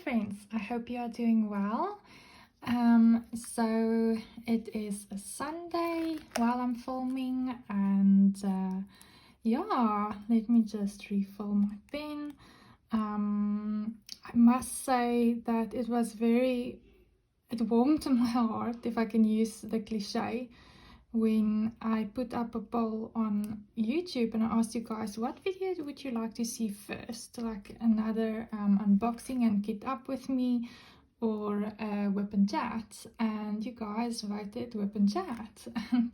friends, I hope you are doing well. So it is a Sunday while I'm filming, and yeah, let me just refill my pen. I must say that it warmed my heart, if I can use the cliche, when I put up a poll on YouTube and I asked you guys, what video would you like to see first? Like another unboxing and get up with me, or whip and chat? And you guys voted whip and chat. And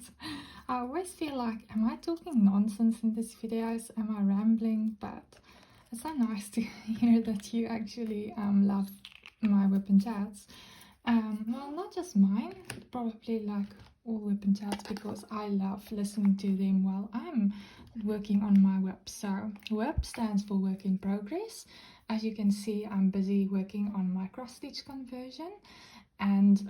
I always feel like, am I talking nonsense in these videos? Am I rambling? But it's so nice to hear that you actually love my whip and chats. Well, not just mine, probably like all whip and chats, because I love listening to them while I'm working on my WIP. So WIP stands for work in progress. As you can see, I'm busy working on my cross stitch conversion, and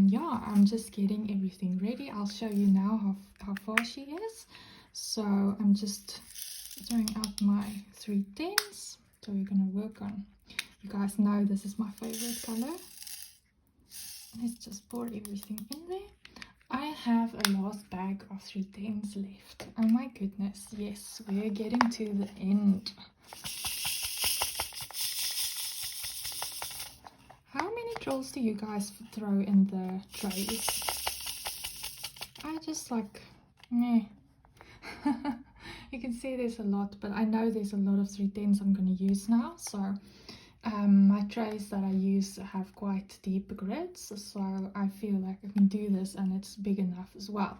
yeah, I'm just getting everything ready. I'll show you now how far she is. So I'm just throwing out my 310s. So we're gonna work on, you guys know this is my favorite color. Let's just pour everything in there. I have a last bag of 310s left. Oh my goodness, yes, we're getting to the end. How many drills do you guys throw in the trays? I just like, meh. You can see there's a lot, but I know there's a lot of 310s I'm going to use now, so my trays that I use have quite deep grids, so I feel like I can do this and it's big enough as well.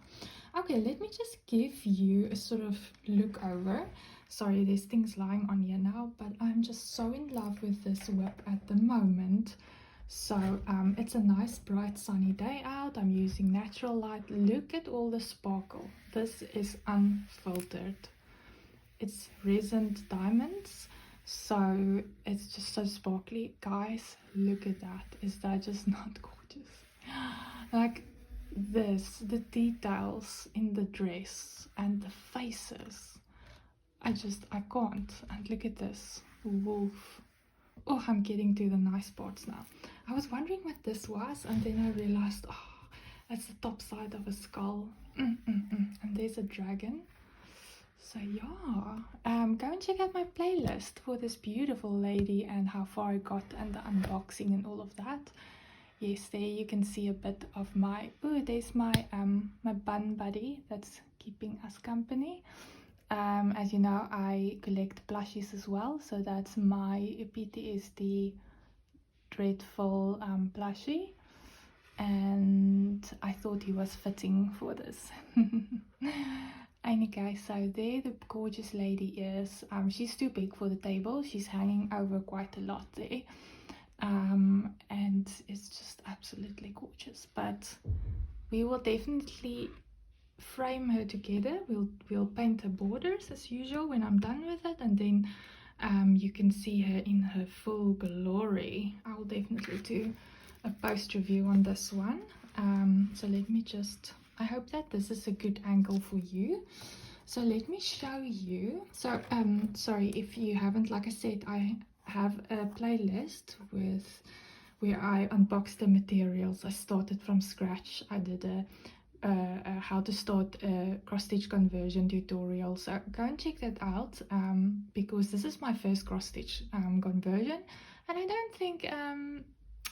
Okay, let me just give you a sort of look over. Sorry, there's things lying on here now, but I'm just so in love with this WIP at the moment. So it's a nice bright sunny day out. I'm using natural light. Look at all the sparkle. This is unfiltered. It's resin diamonds. So it's just so sparkly. Guys, look at that. Is that just not gorgeous? Like this, the details in the dress and the faces. I can't. And look at this wolf. Oh, I'm getting to the nice parts now. I was wondering what this was, and then I realized, oh, that's the top side of a skull. And there's a dragon. So yeah, go and check out my playlist for this beautiful lady and how far I got and the unboxing and all of that. Yes, there you can see a bit of my, oh, there's my my bun buddy that's keeping us company. As you know, I collect plushies as well, so that's my PTSD dreadful plushie, and I thought he was fitting for this. Anyway, so there the gorgeous lady is. She's too big for the table. She's hanging over quite a lot there, and it's just absolutely gorgeous. But we will definitely frame her together. We'll paint her borders as usual when I'm done with it, and then you can see her in her full glory. I will definitely do a post review on this one. So let me just, I hope that this is a good angle for you. So let me show you. So sorry if you haven't, like I said, I have a playlist with where I unboxed the materials. I started from scratch. I did a how to start a cross stitch conversion tutorial, so go and check that out, because this is my first cross stitch conversion, and I don't think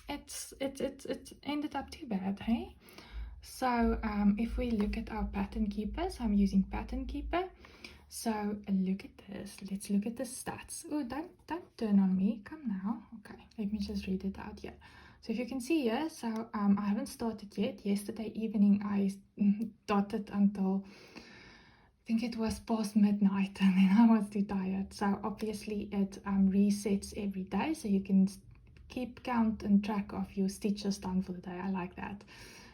it ended up too bad, hey? So if we look at our pattern keepers, I'm using Pattern Keeper. So look at this. Let's look at the stats. Oh, don't turn on me. Come now. Okay, let me just read it out here. So if you can see here, so I haven't started yet. Yesterday evening I dotted until, I think it was past midnight, and then I was too tired. So obviously it resets every day, so you can keep count and track of your stitches done for the day. I like that.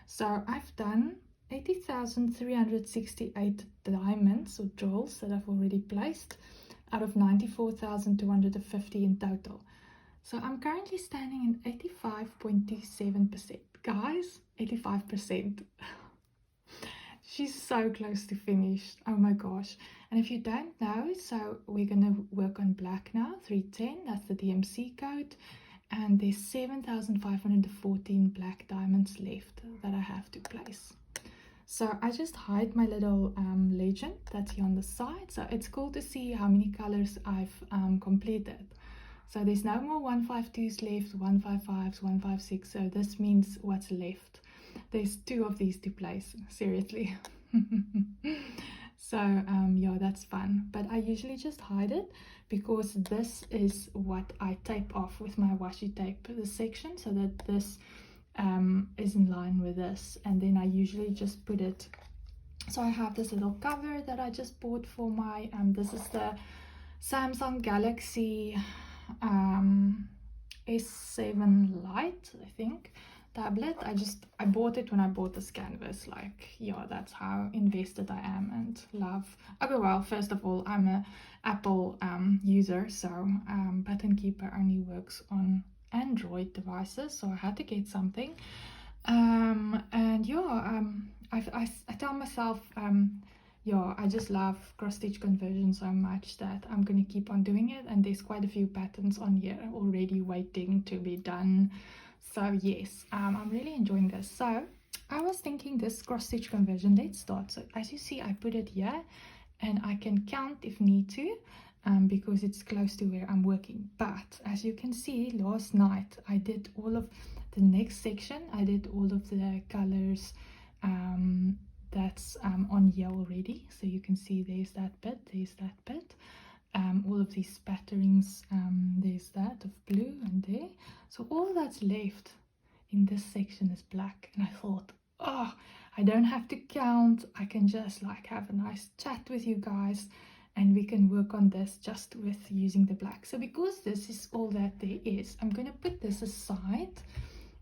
So I've done 80,368 diamonds or jewels that I've already placed out of 94,250 in total. So I'm currently standing in 85.27%. Guys, 85%. She's so close to finished. Oh my gosh. And if you don't know, so we're going to work on black now, 310. That's the DMC code. and there's 7,514 black diamonds left that I have to place. So I just hide my little legend that's here on the side. So it's cool to see how many colors I've completed. So there's no more 152s left, 155s, 156. So this means what's left. There's 2 of these to place, seriously. So yeah, that's fun. But I usually just hide it because this is what I tape off with my washi tape, this section, so that this is in line with this. And then I usually just put it, so I have this little cover that I just bought for my this is the Samsung Galaxy S7 Lite, I think, tablet. I bought it when I bought this canvas. Like, yeah, that's how invested I am and love. Okay, well, first of all, I'm a Apple user, so Button Keeper only works on Android devices, so I had to get something. And yeah, I tell myself, yeah, I just love cross stitch conversion so much that I'm gonna keep on doing it, and there's quite a few patterns on here already waiting to be done. So yes, I'm really enjoying this. So I was thinking this cross stitch conversion, let's start. So as you see, I put it here and I can count if need to, because it's close to where I'm working. But as you can see, last night I did all of the next section. I did all of the colors that's on here already. So you can see there's that bit, there's that bit. All of these spatterings, there's that of blue and there. So all that's left in this section is black. And I thought, oh, I don't have to count. I can just like have a nice chat with you guys and we can work on this just with using the black. So because this is all that there is, I'm going to put this aside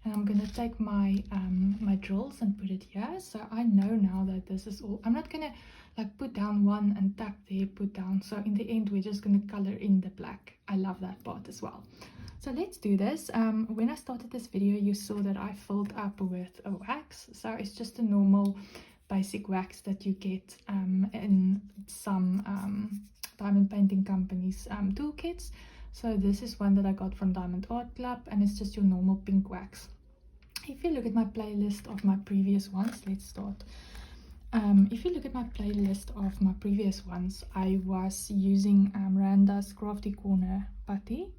and I'm going to take my my drills and put it here. So I know now that this is all. I'm not going to like put down one and tap there, put down. So in the end, we're just going to color in the black. I love that part as well. So let's do this. When I started this video, you saw that I filled up with a wax. So it's just a normal basic wax that you get in some diamond painting companies toolkits. So this is one that I got from Diamond Art Club, and it's just your normal pink wax. If you look at my playlist of my previous ones, let's start. If you look at my playlist of my previous ones, I was using Randa's Crafty Corner putty.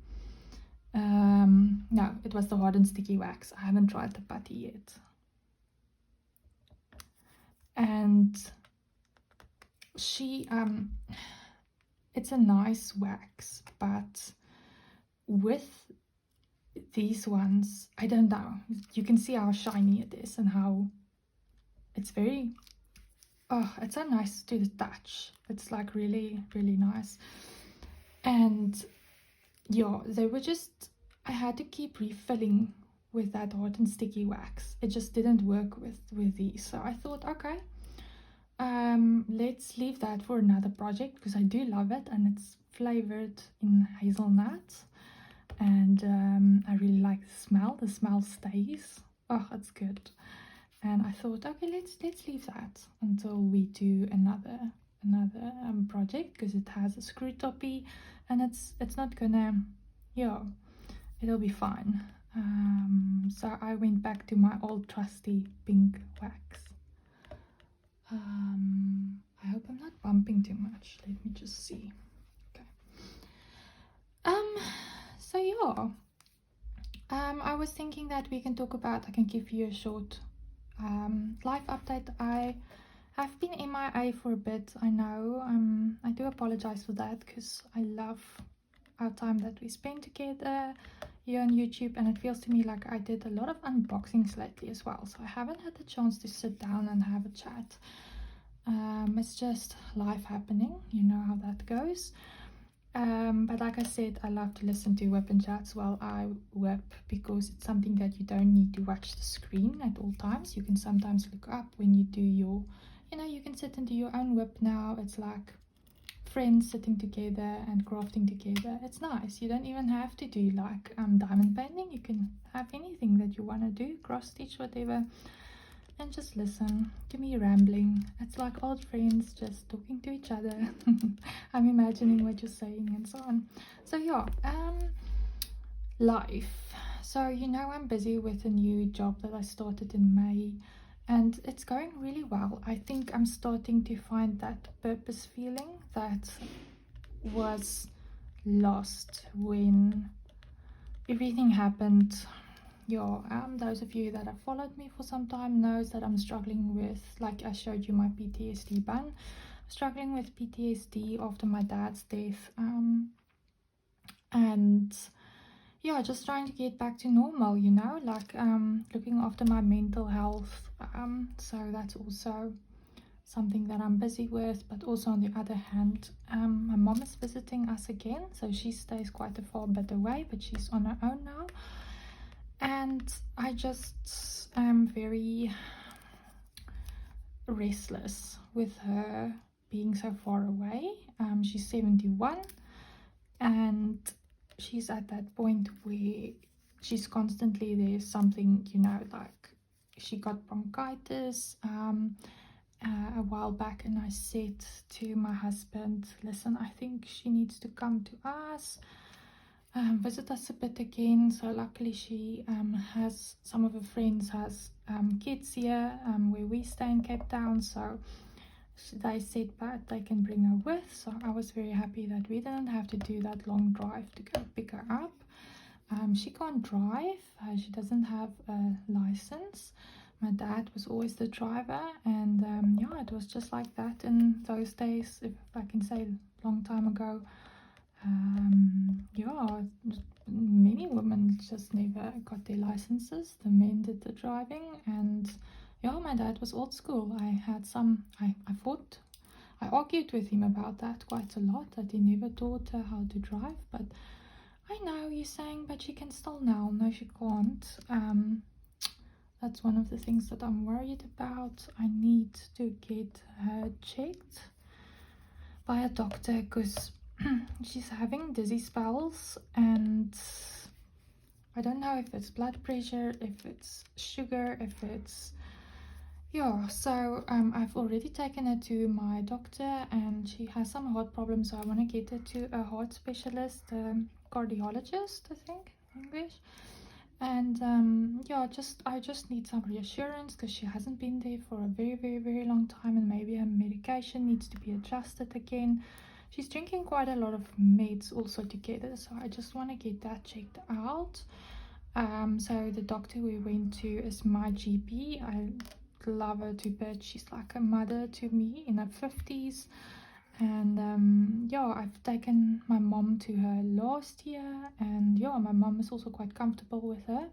No, it was the hard and sticky wax. I haven't tried the putty yet. And she, it's a nice wax, but with these ones, I don't know, you can see how shiny it is and how it's very, oh, it's so nice to the touch. It's like really, really nice. And yeah, they were just, I had to keep refilling with that hard and sticky wax. It just didn't work with these. So I thought, okay, let's leave that for another project, because I do love it and it's flavored in hazelnut. And I really like the smell. The smell stays. Oh, it's good. And I thought, okay, let's leave that until we do another project, because it has a screw toppy and it's not gonna, yeah, it'll be fine. So I went back to my old trusty pink wax. I hope I'm not bumping too much. Let me just see. Okay. So yeah, I was thinking that we can talk about, I can give you a short life update. I have been MIA for a bit, I know. I do apologize for that, because I love our time that we spend together here on YouTube, and it feels to me like I did a lot of unboxings lately as well, so I haven't had the chance to sit down and have a chat. It's just life happening, you know how that goes. But like I said, I love to listen to WIP and chats while I WIP, because it's something that you don't need to watch the screen at all times. You can sometimes look up when you do your, you know, you can sit and do your own WIP now. It's like friends sitting together and crafting together. It's nice. You don't even have to do like diamond painting. You can have anything that you want to do, cross stitch, whatever, and just listen to me rambling. It's like old friends just talking to each other. I'm imagining what you're saying and so on. So yeah, life. So, I'm busy with a new job that I started in May, and it's going really well. I think I'm starting to find that purpose feeling that was lost when everything happened. Yeah, those of you that have followed me for some time knows that I'm struggling with, like I showed you my PTSD bun, struggling with PTSD after my dad's death, and yeah, just trying to get back to normal, like looking after my mental health. So that's also something that I'm busy with. But also on the other hand, my mom is visiting us again, so she stays quite a far bit away, but she's on her own now. And I just am very restless with her being so far away. She's 71, and she's at that point where she's constantly, there's something, like she got bronchitis a while back, and I said to my husband, listen, I think she needs to come to us, visit us a bit again. So luckily she has, some of her friends has kids here where we stay in Cape Town, so they said that they can bring her with. So I was very happy that we didn't have to do that long drive to go pick her up. She can't drive, she doesn't have a license. My dad was always the driver, and yeah, it was just like that in those days, if I can say, a long time ago. Yeah, many women just never got their licenses. The men did the driving, and yeah, my dad was old school. I argued with him about that quite a lot, that he never taught her how to drive. But I know you're saying, but she can still now. No, she can't. That's one of the things that I'm worried about. I need to get her checked by a doctor, because she's having dizzy spells, and I don't know if it's blood pressure, if it's sugar, if it's, yeah. So I've already taken her to my doctor, and she has some heart problems, so I want to get her to a heart specialist, cardiologist, I think in English. And yeah, I just need some reassurance, because she hasn't been there for a very, very, very long time, and maybe her medication needs to be adjusted again. She's drinking quite a lot of meds also together, so I just want to get that checked out. So the doctor we went to is my GP. I love her to bits. She's like a mother to me, in her 50s. And yeah, I've taken my mom to her last year, and yeah, my mom is also quite comfortable with her.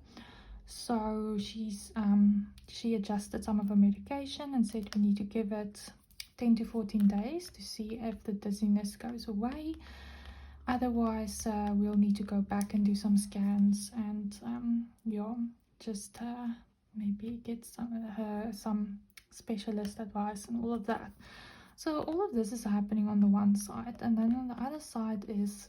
So she adjusted some of her medication and said we need to give it 10 to 14 days to see if the dizziness goes away. Otherwise, we'll need to go back and do some scans, and yeah, just maybe get some specialist advice and all of that. So all of this is happening on the one side, and then on the other side is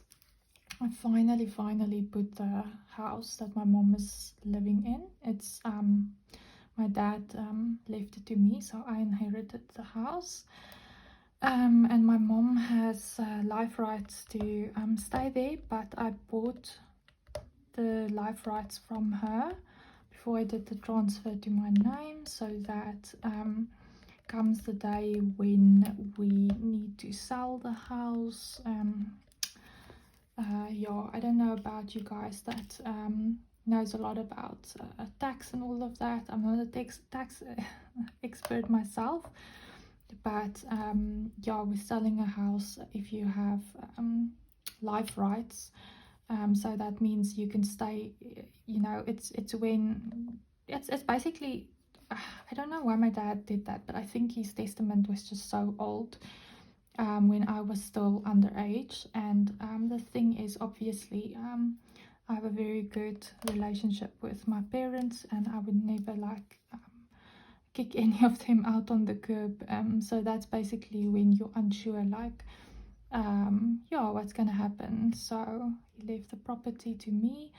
I finally put the house that my mom is living in. It's my dad left it to me, so I inherited the house. And my mom has life rights to stay there, but I bought the life rights from her before I did the transfer to my name, so that comes the day when we need to sell the house. Yeah, I don't know about you guys that knows a lot about tax and all of that. I'm not a tax expert myself, but yeah, with selling a house, if you have life rights, so that means you can stay, it's when it's basically, I don't know why my dad did that, but I think his testament was just so old, when I was still underage. And the thing is, obviously, I have a very good relationship with my parents, and I would never kick any of them out on the curb. So that's basically when you're unsure, like, yeah, what's gonna happen. So he left the property to me,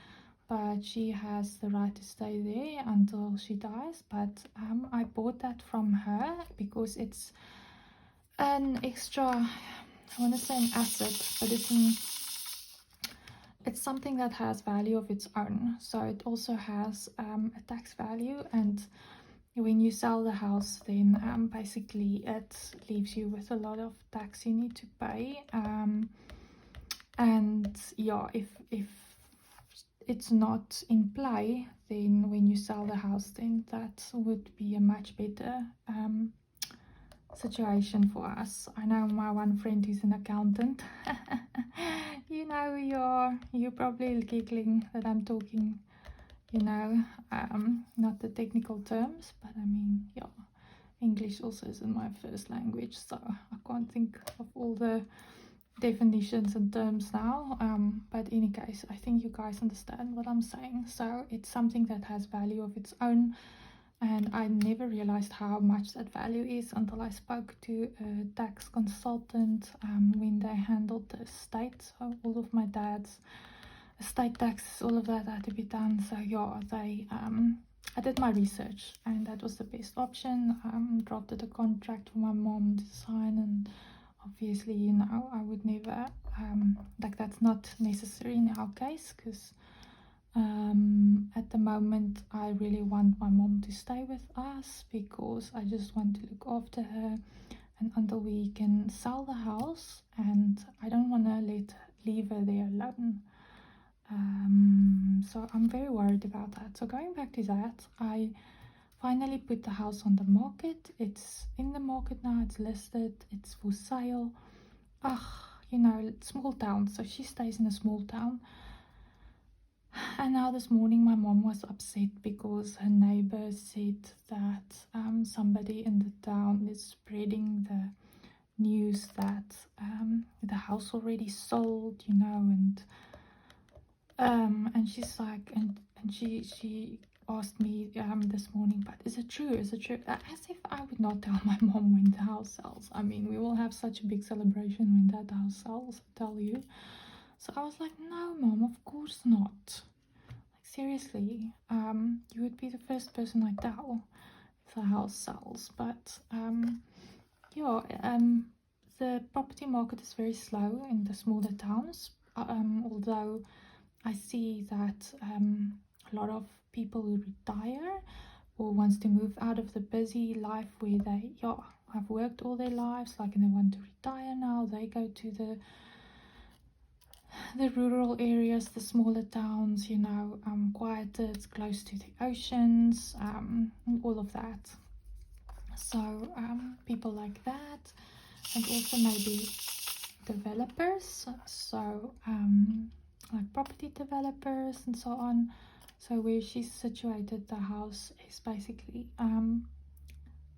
but she has the right to stay there until she dies. But I bought that from her because it's an extra, I want to say an asset, but it's it's something that has value of its own, so it also has a tax value, and when you sell the house, then basically it leaves you with a lot of tax you need to pay. And yeah, if it's not in play, then when you sell the house, then that would be a much better situation for us. I know my one friend who's an accountant. You know, you're probably giggling that I'm talking, you know, not the technical terms, but I mean, yeah, English also isn't my first language, so I can't think of all the definitions and terms now, but in any case, I think you guys understand what I'm saying. So it's something that has value of its own, and I never realized how much that value is until I spoke to a tax consultant when they handled the estate. So all of my dad's estate taxes, all of that had to be done. So yeah, I did my research, and that was the best option. Drafted a contract for my mom to sign, and obviously, you know, I would never like, that's not necessary in our case, because at the moment I really want my mom to stay with us, because I just want to look after her, and until we can sell the house, and I don't want to leave her there alone. So I'm very worried about that. So going back to that, I finally put the house on the market. It's in the market now, it's listed, it's for sale. You know, small town, so she stays in a small town. And now this morning my mom was upset because her neighbor said that somebody in the town is spreading the news that the house already sold, you know, and she's like, and she asked me this morning, but is it true? Is it true? As if I would not tell my mom when the house sells. I mean, we will have such a big celebration when that house sells, I tell you. So I was like, no, mom, of course not. Like, seriously, you would be the first person I tell if the house sells. But yeah, the property market is very slow in the smaller towns. Although I see that a lot of people who retire or wants to move out of the busy life where they have worked all their lives, like, and they want to retire now, they go to the rural areas, the smaller towns, you know, quieter, it's close to the oceans, and all of that. So people like that, and also maybe developers, so like property developers and so on. So where she's situated, the house is basically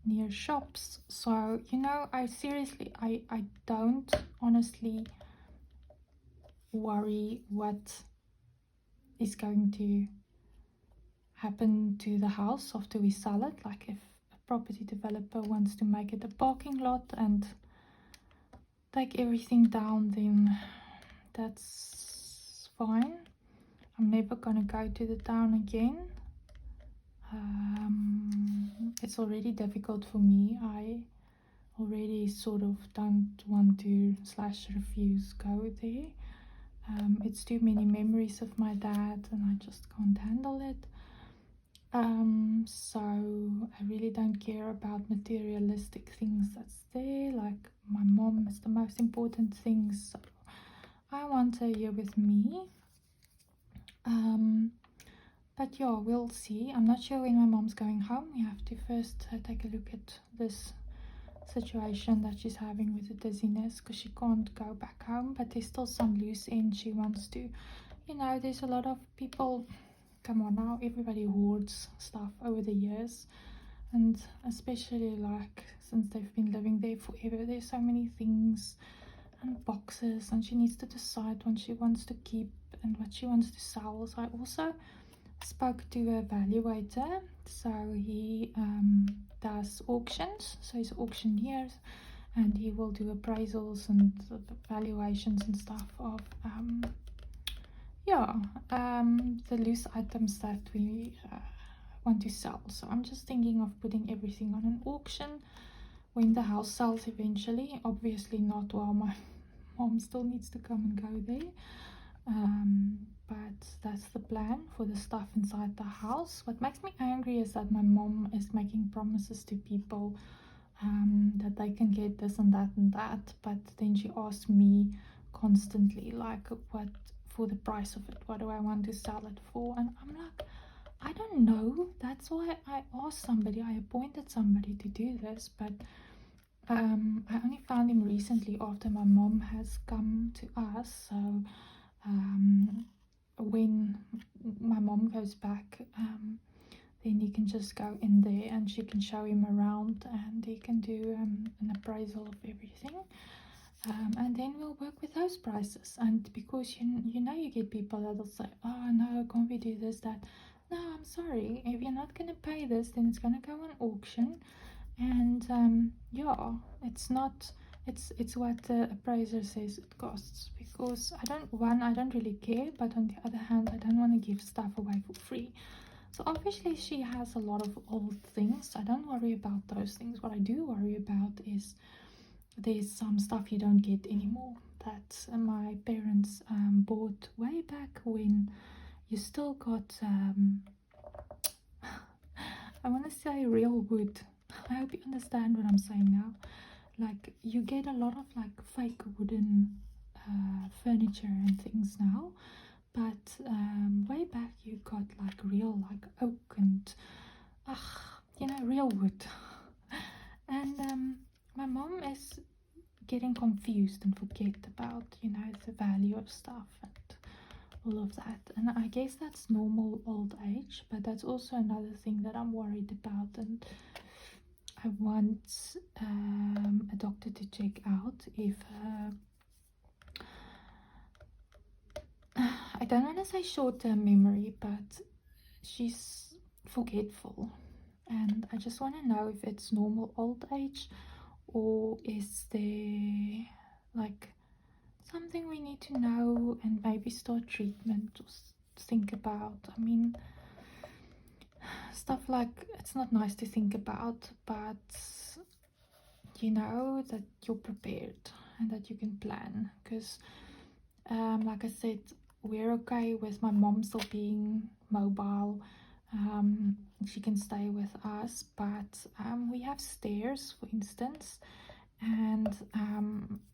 near shops. So, you know, I seriously, I don't honestly worry what is going to happen to the house after we sell it. Like, if a property developer wants to make it a parking lot and take everything down, then that's fine. I'm never gonna go to the town again. It's already difficult for me. I already sort of don't want to / refuse go there. It's too many memories of my dad, and I just can't handle it. So I really don't care about materialistic things that's there. Like, my mom is the most important thing, so I want her here with me. But yeah, we'll see. I'm not sure when my mom's going home. We have to first take a look at this situation that she's having with the dizziness, because she can't go back home, but there's still some loose ends she wants to, you know, there's a lot of people, come on now, everybody hoards stuff over the years, and especially like since they've been living there forever, there's so many things and boxes, and she needs to decide what she wants to keep and what she wants to sell. So I also spoke to a valuator, so he does auctions, so he's an auctioneer, and he will do appraisals and valuations and stuff of the loose items that we want to sell. So I'm just thinking of putting everything on an auction when the house sells eventually. Obviously not while my mom still needs to come and go there. But that's the plan for the stuff inside the house. What makes me angry is that my mom is making promises to people that they can get this and that, but then she asks me constantly, like, what for the price of it, what do I want to sell it for? And I'm like, I don't know. That's why I asked somebody, I appointed somebody to do this, but I only found him recently after my mom has come to us. So when my mom goes back, then he can just go in there and she can show him around, and he can do an appraisal of everything. And then we'll work with those prices. And because you know, you get people that'll say, oh no, can't we do this, that? No, I'm sorry, if you're not going to pay this, then it's going to go on auction. And yeah, it's not, it's what the appraiser says it costs, because I don't really care, but on the other hand, I don't want to give stuff away for free. So obviously she has a lot of old things. I don't worry about those things. What I do worry about is there's some stuff you don't get anymore that my parents bought way back when you still got I want to say real wood. I hope you understand what I'm saying now. Like, you get a lot of like fake wooden furniture and things now, but way back you got like real, like oak and you know, real wood. And my mom is getting confused and forget about, you know, the value of stuff and all of that. And I guess that's normal old age, but that's also another thing that I'm worried about, and I want a doctor to check out if I don't want to say short-term memory, but she's forgetful, and I just want to know if it's normal old age, or is there like something we need to know and maybe start treatment or think about. I mean, stuff like, it's not nice to think about, but you know that you're prepared and that you can plan, because like I said, we're okay with my mom still being mobile. She can stay with us, but we have stairs, for instance, and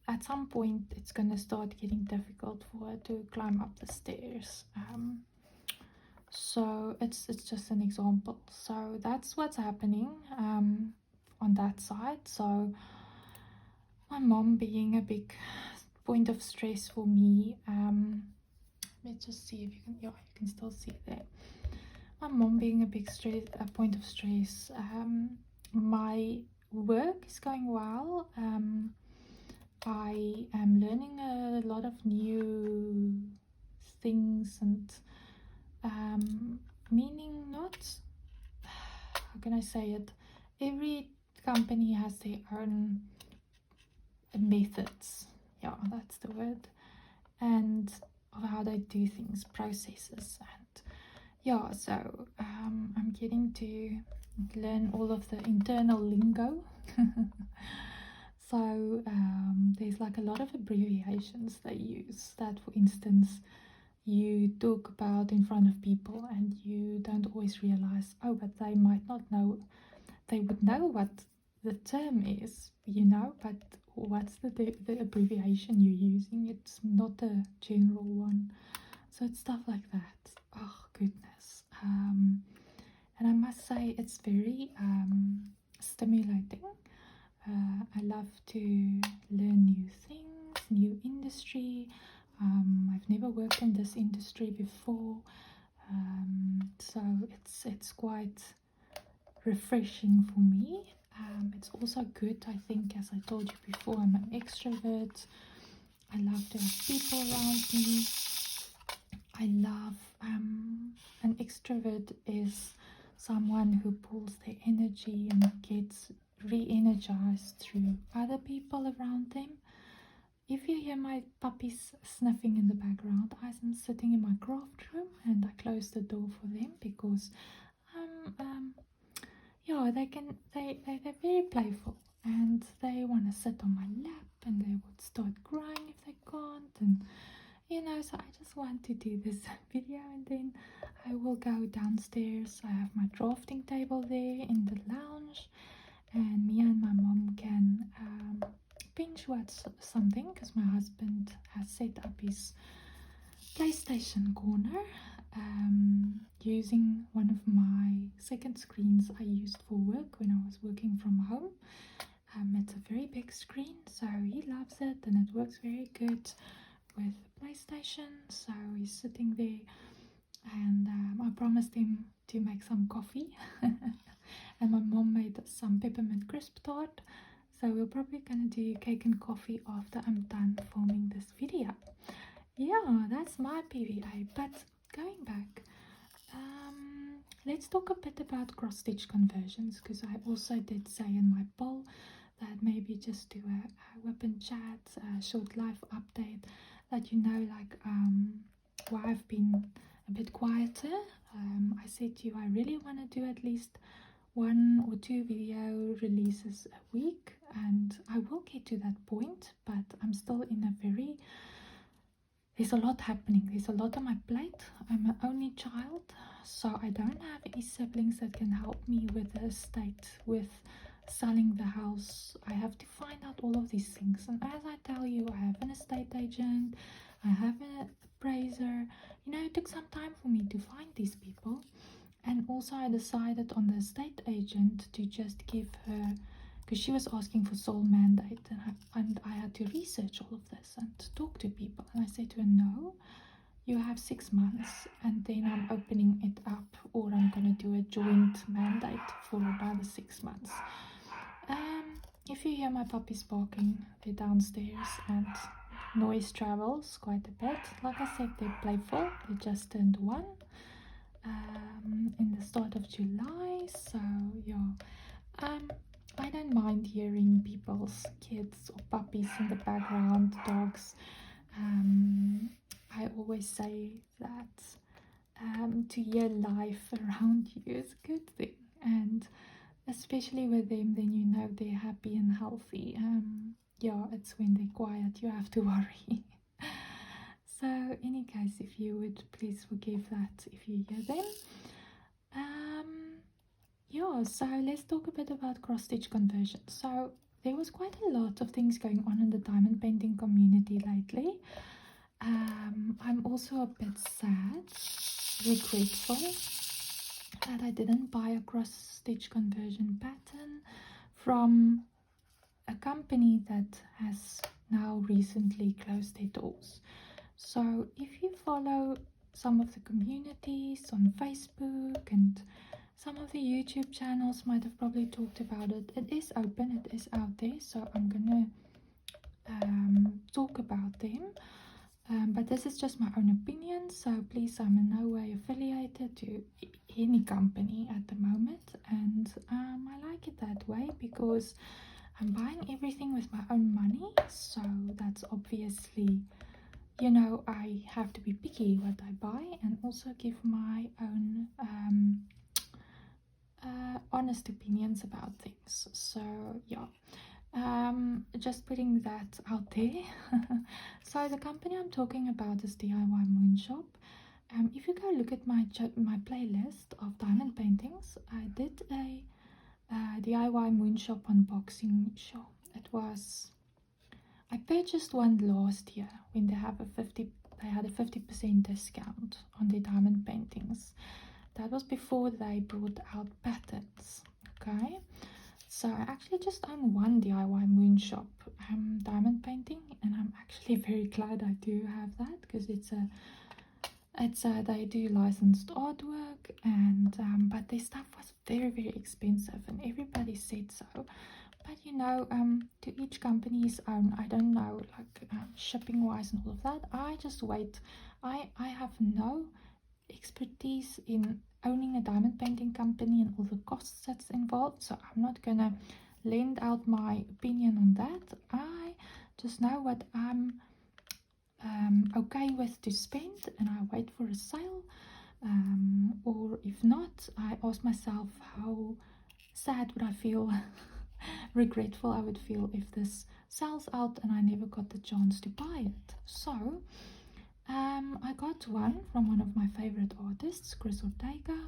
at some point it's going to start getting difficult for her to climb up the stairs. So it's just an example. So that's what's happening on that side. So my mom being a big point of stress for me. Let's just see if you can, yeah, you can still see there. My mom being a point of stress. My work is going well. I am learning a lot of new things, and meaning not, how can I say it, every company has their own methods, yeah, that's the word, and of how they do things, processes, and yeah, so I'm getting to learn all of the internal lingo. So there's like a lot of abbreviations they use that, for instance, you talk about in front of people and you don't always realize, oh, but they might not know, they would know what the term is, you know, but what's the abbreviation you're using? It's not a general one. So it's stuff like that. Oh goodness. And I must say it's very stimulating. I love to learn new things, new industry. I've never worked in this industry before, so it's quite refreshing for me. It's also good, I think, as I told you before, I'm an extrovert. I love to have people around me. I love an extrovert is someone who pulls their energy and gets re-energized through other people around them. If you hear my puppies sniffing in the background, I'm sitting in my craft room and I close the door for them because yeah, they're very playful and they want to sit on my lap and they would start crying if they can't, and you know, so I just want to do this video, and then I will go downstairs. I have my drafting table there in the lounge, and me and my mom can binge watch something because my husband has set up his PlayStation corner using one of my second screens I used for work when I was working from home. It's a very big screen, so he loves it, and it works very good with PlayStation. So he's sitting there, and I promised him to make some coffee, and my mom made some peppermint crisp tart. So we're probably gonna do cake and coffee after I'm done filming this video. Yeah, that's my PVA. But going back, let's talk a bit about cross-stitch conversions, because I also did say in my poll that maybe just do a WIP and chat, a short life update, that you know, like why I've been a bit quieter. I said to you I really want to do at least 1 or 2 video releases a week, and I will get to that point, but I'm still in a very, there's a lot happening, there's a lot on my plate. I'm an only child, so I don't have any siblings that can help me with the estate, with selling the house. I have to find out all of these things, and as I tell you, I have an estate agent, I have an appraiser. You know, it took some time for me to find these people. And also I decided on the estate agent to just give her, because she was asking for sole mandate, and I had to research all of this and talk to people, and I said to her, no, you have 6 months, and then I'm opening it up, or I'm going to do a joint mandate for another 6 months. If you hear my puppies barking, they're downstairs, and noise travels quite a bit. Like I said, they're playful, they just turned 1 in the start of July, so yeah, I don't mind hearing people's kids or puppies in the background, dogs. I always say that to hear life around you is a good thing, and especially with them, then you know they're happy and healthy. Yeah, it's when they're quiet you have to worry. So any case, if you would please forgive that if you hear them. Yeah, so let's talk a bit about cross-stitch conversion. So there was quite a lot of things going on in the diamond painting community lately. I'm also a bit sad, regretful that I didn't buy a cross-stitch conversion pattern from a company that has now recently closed their doors. So if you follow some of the communities on Facebook, and some of the YouTube channels might have probably talked about it, it is open, it is out there, so I'm gonna talk about them. But this is just my own opinion, so please, I'm in no way affiliated to any company at the moment, and I like it that way because I'm buying everything with my own money, so that's obviously, you know, I have to be picky what I buy, and also give my own honest opinions about things. So yeah, just putting that out there. So the company I'm talking about is DIY Moonshop. If you go look at my playlist of diamond paintings, I did a DIY Moonshop unboxing show. It was, I purchased one last year when they had a 50% discount on their diamond paintings. That was before they brought out patterns. Okay, so I actually just own one DIY Moonshop diamond painting, and I'm actually very glad I do have that, because they do licensed artwork, and but their stuff was very expensive, and everybody said so. But you know, to each company's own. I don't know, like shipping wise and all of that. I just wait. I have no expertise in owning a diamond painting company and all the costs that's involved, so I'm not gonna lend out my opinion on that. I just know what I'm okay with to spend, and I wait for a sale, or if not, I ask myself how sad would I feel, regretful I would feel if this sells out and I never got the chance to buy it. So I got one from one of my favorite artists, Chris Ortega,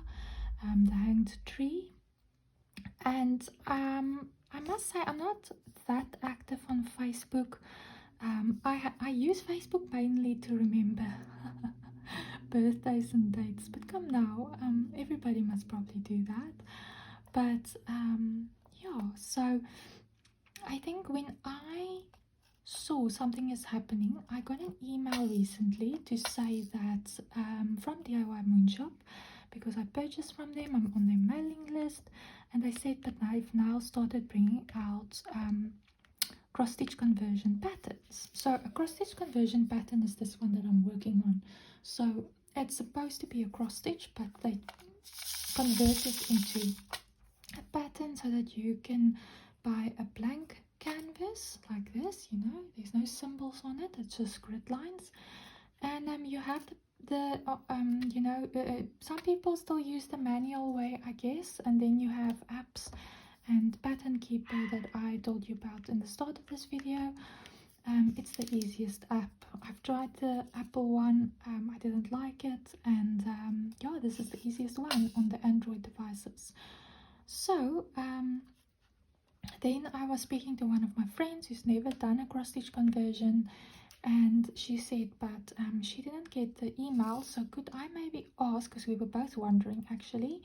The Hanged Tree. And I must say I'm not that active on Facebook. I use Facebook mainly to remember birthdays and dates, but come now, everybody must probably do that. But yeah, so I think when I saw something is happening, I got an email recently to say that from DIY Moonshop, because I purchased from them, I'm on their mailing list, and they said that they've now started bringing out cross-stitch conversion patterns. So a cross-stitch conversion pattern is this one that I'm working on. So it's supposed to be a cross-stitch, but they convert it into a pattern so that you can buy a blank canvas like this, you know, there's no symbols on it, it's just grid lines, and you have some people still use the manual way, I guess, and then you have apps and Pattern Keeper that I told you about in the start of this video. It's the easiest app. I've tried the Apple one, I didn't like it, and yeah, this is the easiest one on the Android devices. So then I was speaking to one of my friends who's never done a cross-stitch conversion, and she said, but she didn't get the email, so could I maybe ask, because we were both wondering actually,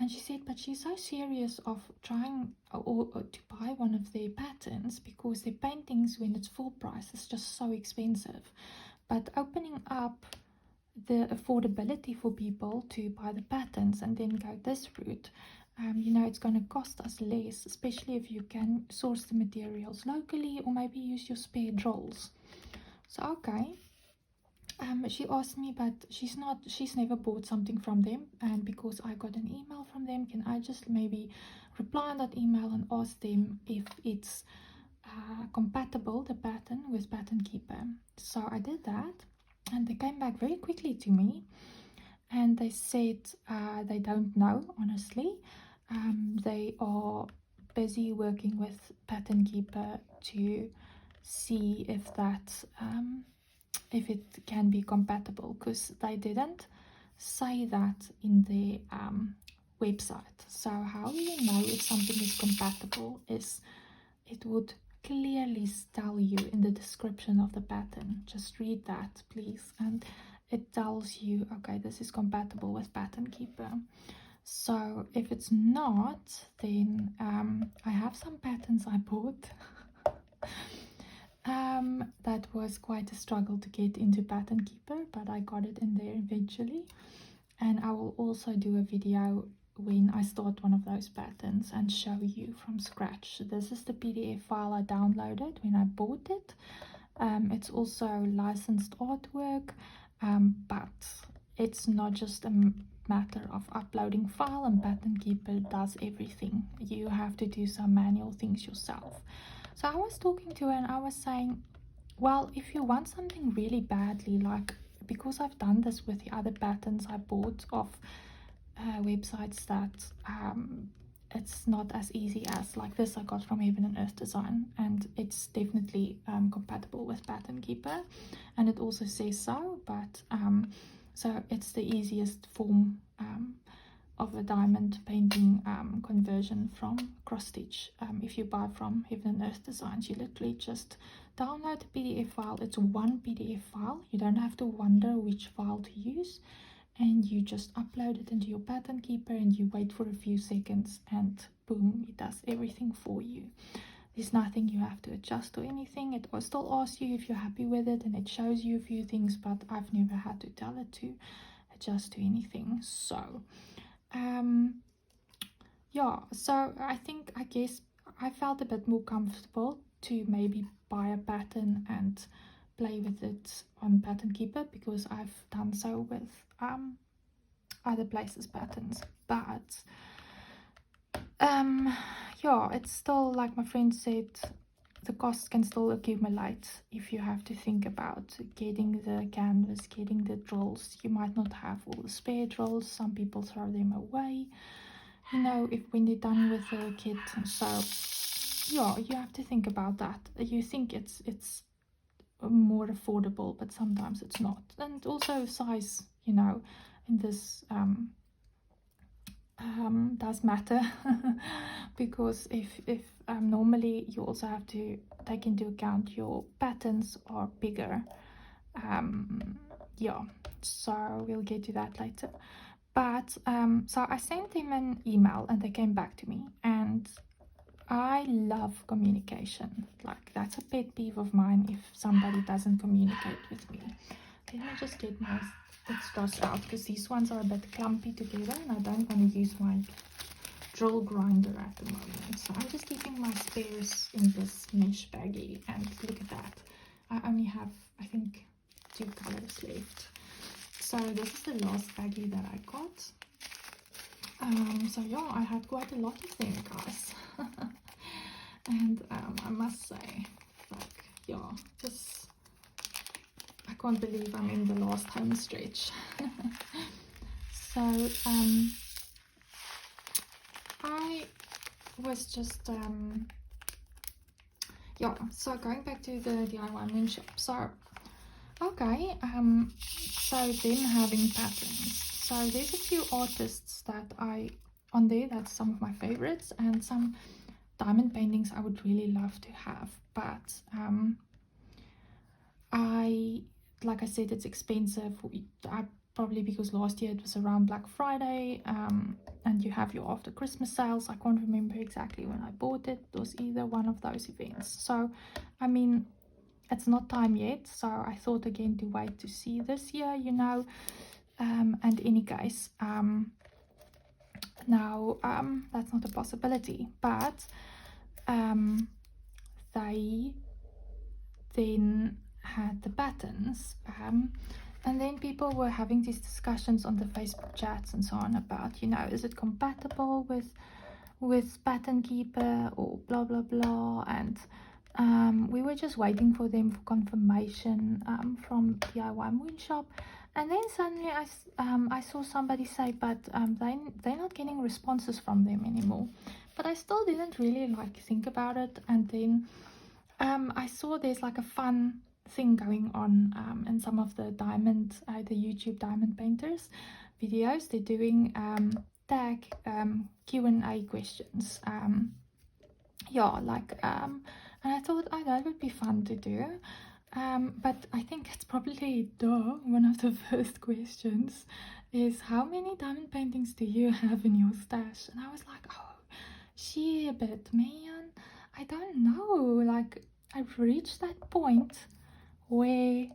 and she said, but she's so serious of trying or to buy one of their patterns because their paintings, when it's full price, is just so expensive. But opening up the affordability for people to buy the patterns and then go this route, you know, it's going to cost us less, especially if you can source the materials locally or maybe use your spare drills. So okay, she asked me, but she's never bought something from them, and because I got an email from them, can I just maybe reply on that email and ask them if it's compatible, the pattern, with Pattern Keeper? So I did that, and they came back very quickly to me, and they said they don't know, honestly. They are busy working with Pattern Keeper to see if that if it can be compatible, because they didn't say that in the website. So how you know if something is compatible is it would clearly tell you in the description of the pattern. Just read that, please, and it tells you, okay, this is compatible with Pattern Keeper. So if it's not, then I have some patterns I bought that was quite a struggle to get into Pattern Keeper, but I got it in there eventually. And I will also do a video when I start one of those patterns and show you from scratch. This is the PDF file I downloaded when I bought it. It's also licensed artwork, but it's not just a matter of uploading file, and Pattern Keeper does everything. You have to do some manual things yourself. So I was talking to her and I was saying, well, if you want something really badly, like, because I've done this with the other patterns I bought off websites that it's not as easy as, like this I got from Heaven and Earth Design, and it's definitely compatible with Pattern Keeper, and it also says so, but so it's the easiest form of a diamond painting conversion from cross stitch. If you buy from Heaven and Earth Designs, you literally just download the PDF file. It's one PDF file. You don't have to wonder which file to use, and you just upload it into your Pattern Keeper and you wait for a few seconds, and boom, it does everything for you. There's nothing you have to adjust or anything. It will still ask you if you're happy with it, and it shows you a few things, but I've never had to tell it to adjust to anything. So yeah, so I guess I felt a bit more comfortable to maybe buy a pattern and play with it on Pattern Keeper, because I've done so with other places patterns. But yeah, it's still, like my friend said, the costs can still accumulate if you have to think about getting the canvas, getting the drills. You might not have all the spare drills. Some people throw them away, you know, when they're done with the kit. So yeah, you have to think about that. You think it's more affordable, but sometimes it's not. And also size, you know, in this does matter because if normally you also have to take into account your patterns are bigger. Yeah, so we'll get to that later. But so I sent them an email and they came back to me, and I love communication. Like, that's a pet peeve of mine if somebody doesn't communicate with me. Let me just get my straws out because these ones are a bit clumpy together and I don't want to use my drill grinder at the moment. So I'm just keeping my spares in this mesh baggie, and look at that. I only have, I think, 2 colors left. So this is the last baggie that I got. So yeah, I had quite a lot of them, guys. And I must say, like, yeah, just I can't believe I'm in the last home stretch. So I was just yeah, so going back to the DIY moon shop. So okay, so them having patterns. So there's a few artists that on there, that's some of my favorites, and some diamond paintings I would really love to have, but like I said, it's expensive. Probably because last year it was around Black Friday, and you have your after Christmas sales. I can't remember exactly when I bought it. It was either one of those events. So I mean, it's not time yet, so I thought again to wait to see this year, you know. And in any case, now that's not a possibility, but they then had the patterns, and then people were having these discussions on the Facebook chats and so on about, you know, is it compatible with Pattern Keeper or blah blah blah, and we were just waiting for them for confirmation from DIY Moon Shop. And then suddenly I saw somebody say, but they're not getting responses from them anymore. But I still didn't really like think about it. And then I saw there's like a fun thing going on in some of the the YouTube diamond painters videos. They're doing tag Q&A questions. Yeah, like and I thought, oh, that would be fun to do. But I think it's probably one of the first questions is, how many diamond paintings do you have in your stash? And I was like, oh shit, man, I don't know. Like, I've reached that point where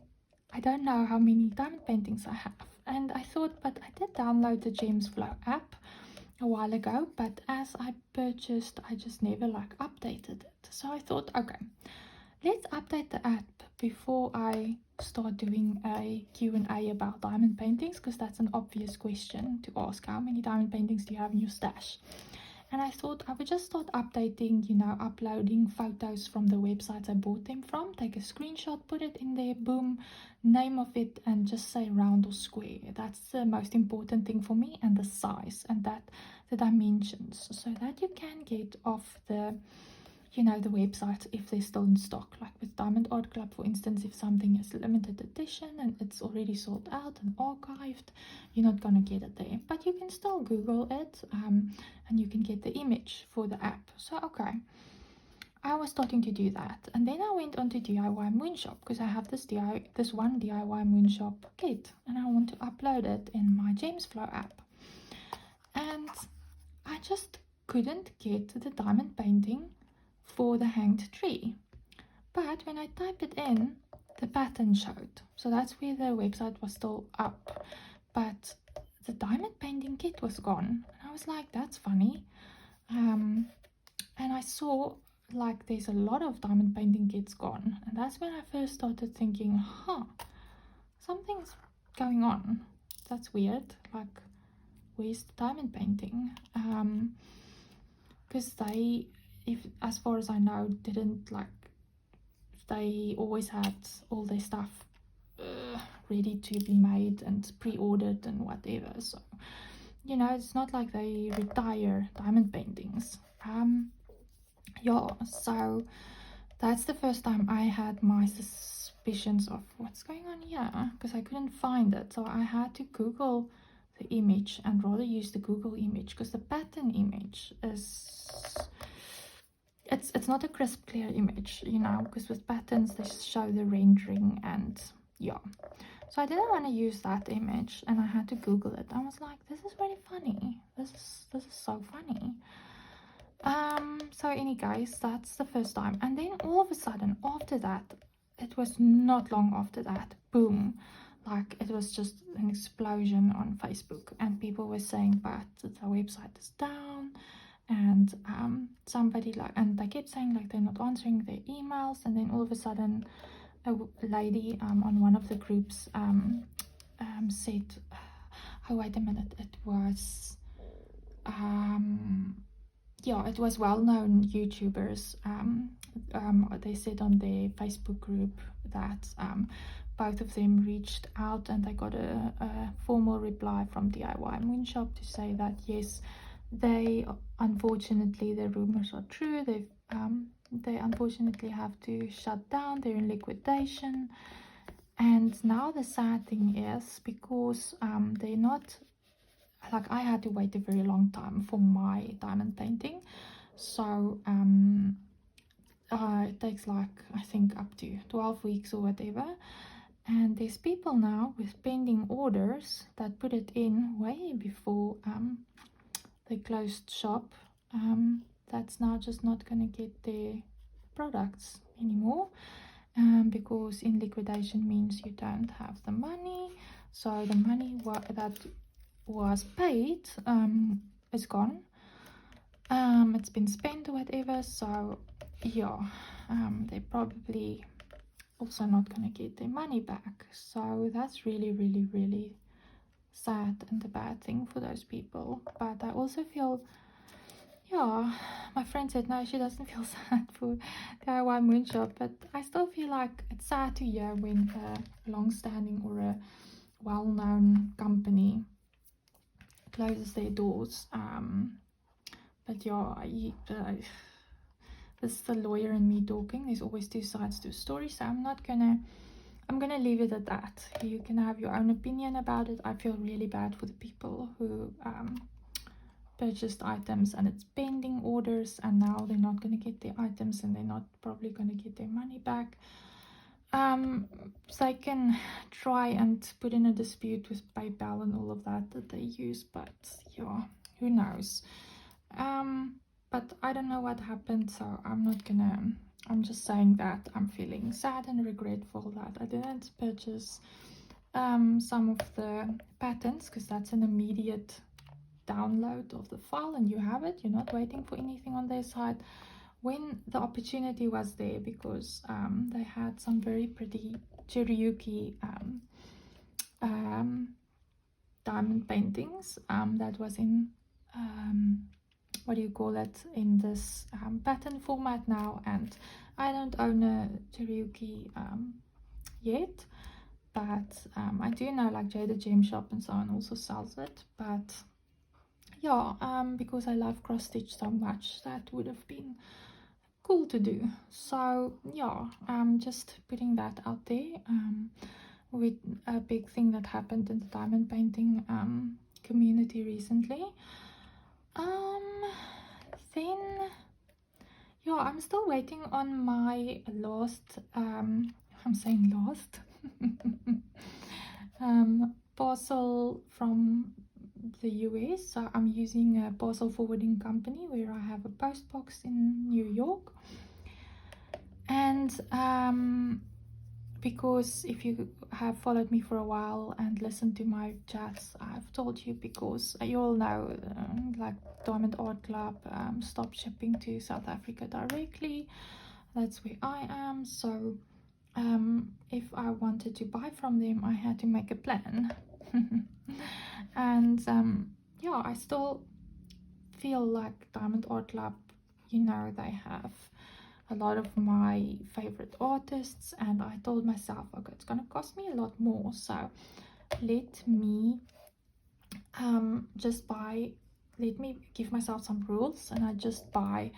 I don't know how many diamond paintings I have. And I thought, but I did download the Gems Flow app a while ago, but as I purchased, I just never like updated it. So I thought, okay, let's update the app before I start doing a Q&A about diamond paintings, because that's an obvious question to ask. How many diamond paintings do you have in your stash? And I thought I would just start updating, you know, uploading photos from the websites I bought them from, take a screenshot, put it in there, boom, name of it, and just say round or square. That's the most important thing for me, and the size, and that the dimensions, so that you can get off the, you know, the website if they're still in stock. Like with Diamond Art Club, for instance, if something is limited edition and it's already sold out and archived, you're not gonna get it there, but you can still Google it, and you can get the image for the app. So okay, I was starting to do that, and then I went on to DIY Moon Shop because I have this one DIY Moon Shop kit, and I want to upload it in my Gems Flow app, and I just couldn't get the diamond painting for the hanged tree. But when I typed it in, the pattern showed, so that's where the website was still up, but the diamond painting kit was gone. And I was like, that's funny. And I saw like there's a lot of diamond painting kits gone, and that's when I first started thinking, something's going on. That's weird. Like, where's the diamond painting? Because they, if as far as I know, didn't like, they always had all their stuff ready to be made and pre-ordered and whatever. So, you know, it's not like they retire diamond paintings. Yeah, so that's the first time I had my suspicions of what's going on here, because I couldn't find it. So I had to Google the image and rather use the Google image, because the pattern image is, it's not a crisp clear image, you know, because with patterns they show the rendering, and yeah. So I didn't want to use that image, and I had to Google it. I was like, this is really funny. This is so funny. So any guys, that's the first time. And then all of a sudden, after that, it was not long after that, boom, like it was just an explosion on Facebook, and people were saying, but the website is down, and somebody like, and they kept saying like they're not answering their emails, and then all of a sudden a lady on one of the groups said, oh wait a minute, it was yeah, it was well-known YouTubers. They said on their Facebook group that both of them reached out, and they got a formal reply from DIY Moonshop to say that yes, they unfortunately, the rumors are true. They unfortunately have to shut down. They're in liquidation. And now the sad thing is, because they're not, like, I had to wait a very long time for my diamond painting, so it takes like, I think, up to 12 weeks or whatever. And there's people now with pending orders that put it in way before they closed shop, that's now just not going to get their products anymore, because in liquidation means you don't have the money. So the money that was paid is gone. It's been spent or whatever. So yeah, they're probably also not going to get their money back. So that's really, really, really sad and a bad thing for those people. But I also feel, yeah, my friend said no, she doesn't feel sad for DIY Moonshop, but I still feel like it's sad to hear when a long-standing or a well-known company closes their doors. But yeah, this is the lawyer and me talking. There's always two sides to a story, so I'm gonna leave it at that. You can have your own opinion about it. I feel really bad for the people who purchased items and it's pending orders, and now they're not going to get their items, and they're not probably going to get their money back. So they can try and put in a dispute with PayPal and all of that they use, but yeah, who knows. But I don't know what happened, so I'm just saying that I'm feeling sad and regretful that I didn't purchase some of the patterns, because that's an immediate download of the file and you have it. You're not waiting for anything on their side when the opportunity was there, because they had some very pretty Cherokee diamond paintings that was in what do you call it, in this pattern format now. And I don't own a Cherokee yet, but I do know like Jada Gem Shop and so on also sells it. But yeah, because I love cross stitch so much, that would have been cool to do. So yeah, just putting that out there, with a big thing that happened in the diamond painting community recently. Then yeah, I'm still waiting on my last I'm saying last parcel from the US. So I'm using a parcel forwarding company where I have a post box in New York. And because if you have followed me for a while and listened to my chats, I've told you, because you all know like Diamond Art Club stopped shipping to South Africa directly. That's where I am. So if I wanted to buy from them, I had to make a plan. And yeah, I still feel like Diamond Art Club, you know, they have a lot of my favorite artists, and I told myself, okay, it's gonna cost me a lot more, so let me let me give myself some rules, and I just buy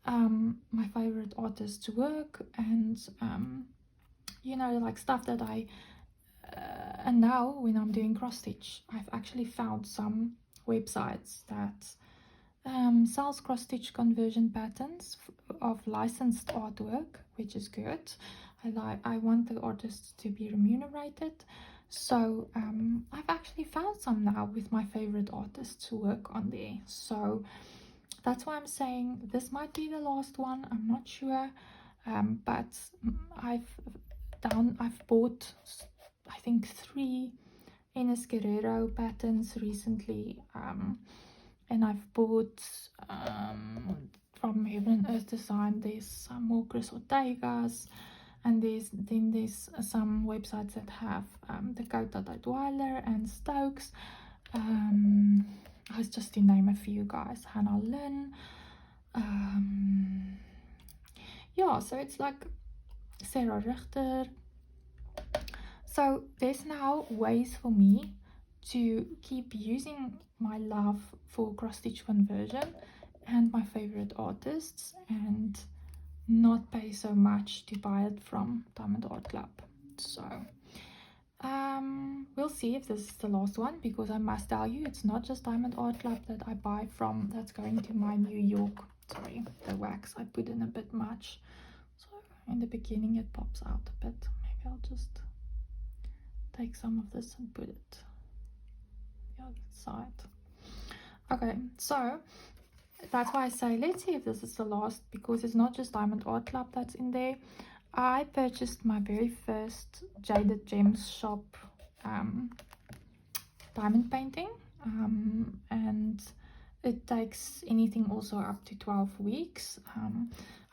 my favorite artists' work, and you know, like stuff that I and now when I'm doing cross stitch, I've actually found some websites that sells cross stitch conversion patterns of licensed artwork, which is good. I want the artists to be remunerated, so I've actually found some now with my favorite artists' work on there. So that's why I'm saying this might be the last one. I'm not sure, but I've bought, I think, 3 Ines Guerrero patterns recently, and I've bought from Heaven and Earth Design. There's some more Chris Ortega's, and there's some websites that have Dakota Dweiler and Stokes. I was just to name a few, guys. Hannah Lynn. Yeah, so it's like Sarah Richter. So there's now ways for me to keep using my love for cross stitch conversion and my favorite artists, and not pay so much to buy it from Diamond Art Club. So we'll see if this is the last one, because I must tell you, it's not just Diamond Art Club that I buy from that's going to my New York. Sorry, the wax I put in a bit much, so in the beginning it pops out a bit. Maybe I'll just take some of this and put it the other side. Okay, so that's why I say let's see if this is the last, because it's not just Diamond Art Club that's in there. I purchased my very first Jaded Gems shop diamond painting, and it takes anything also up to 12 weeks.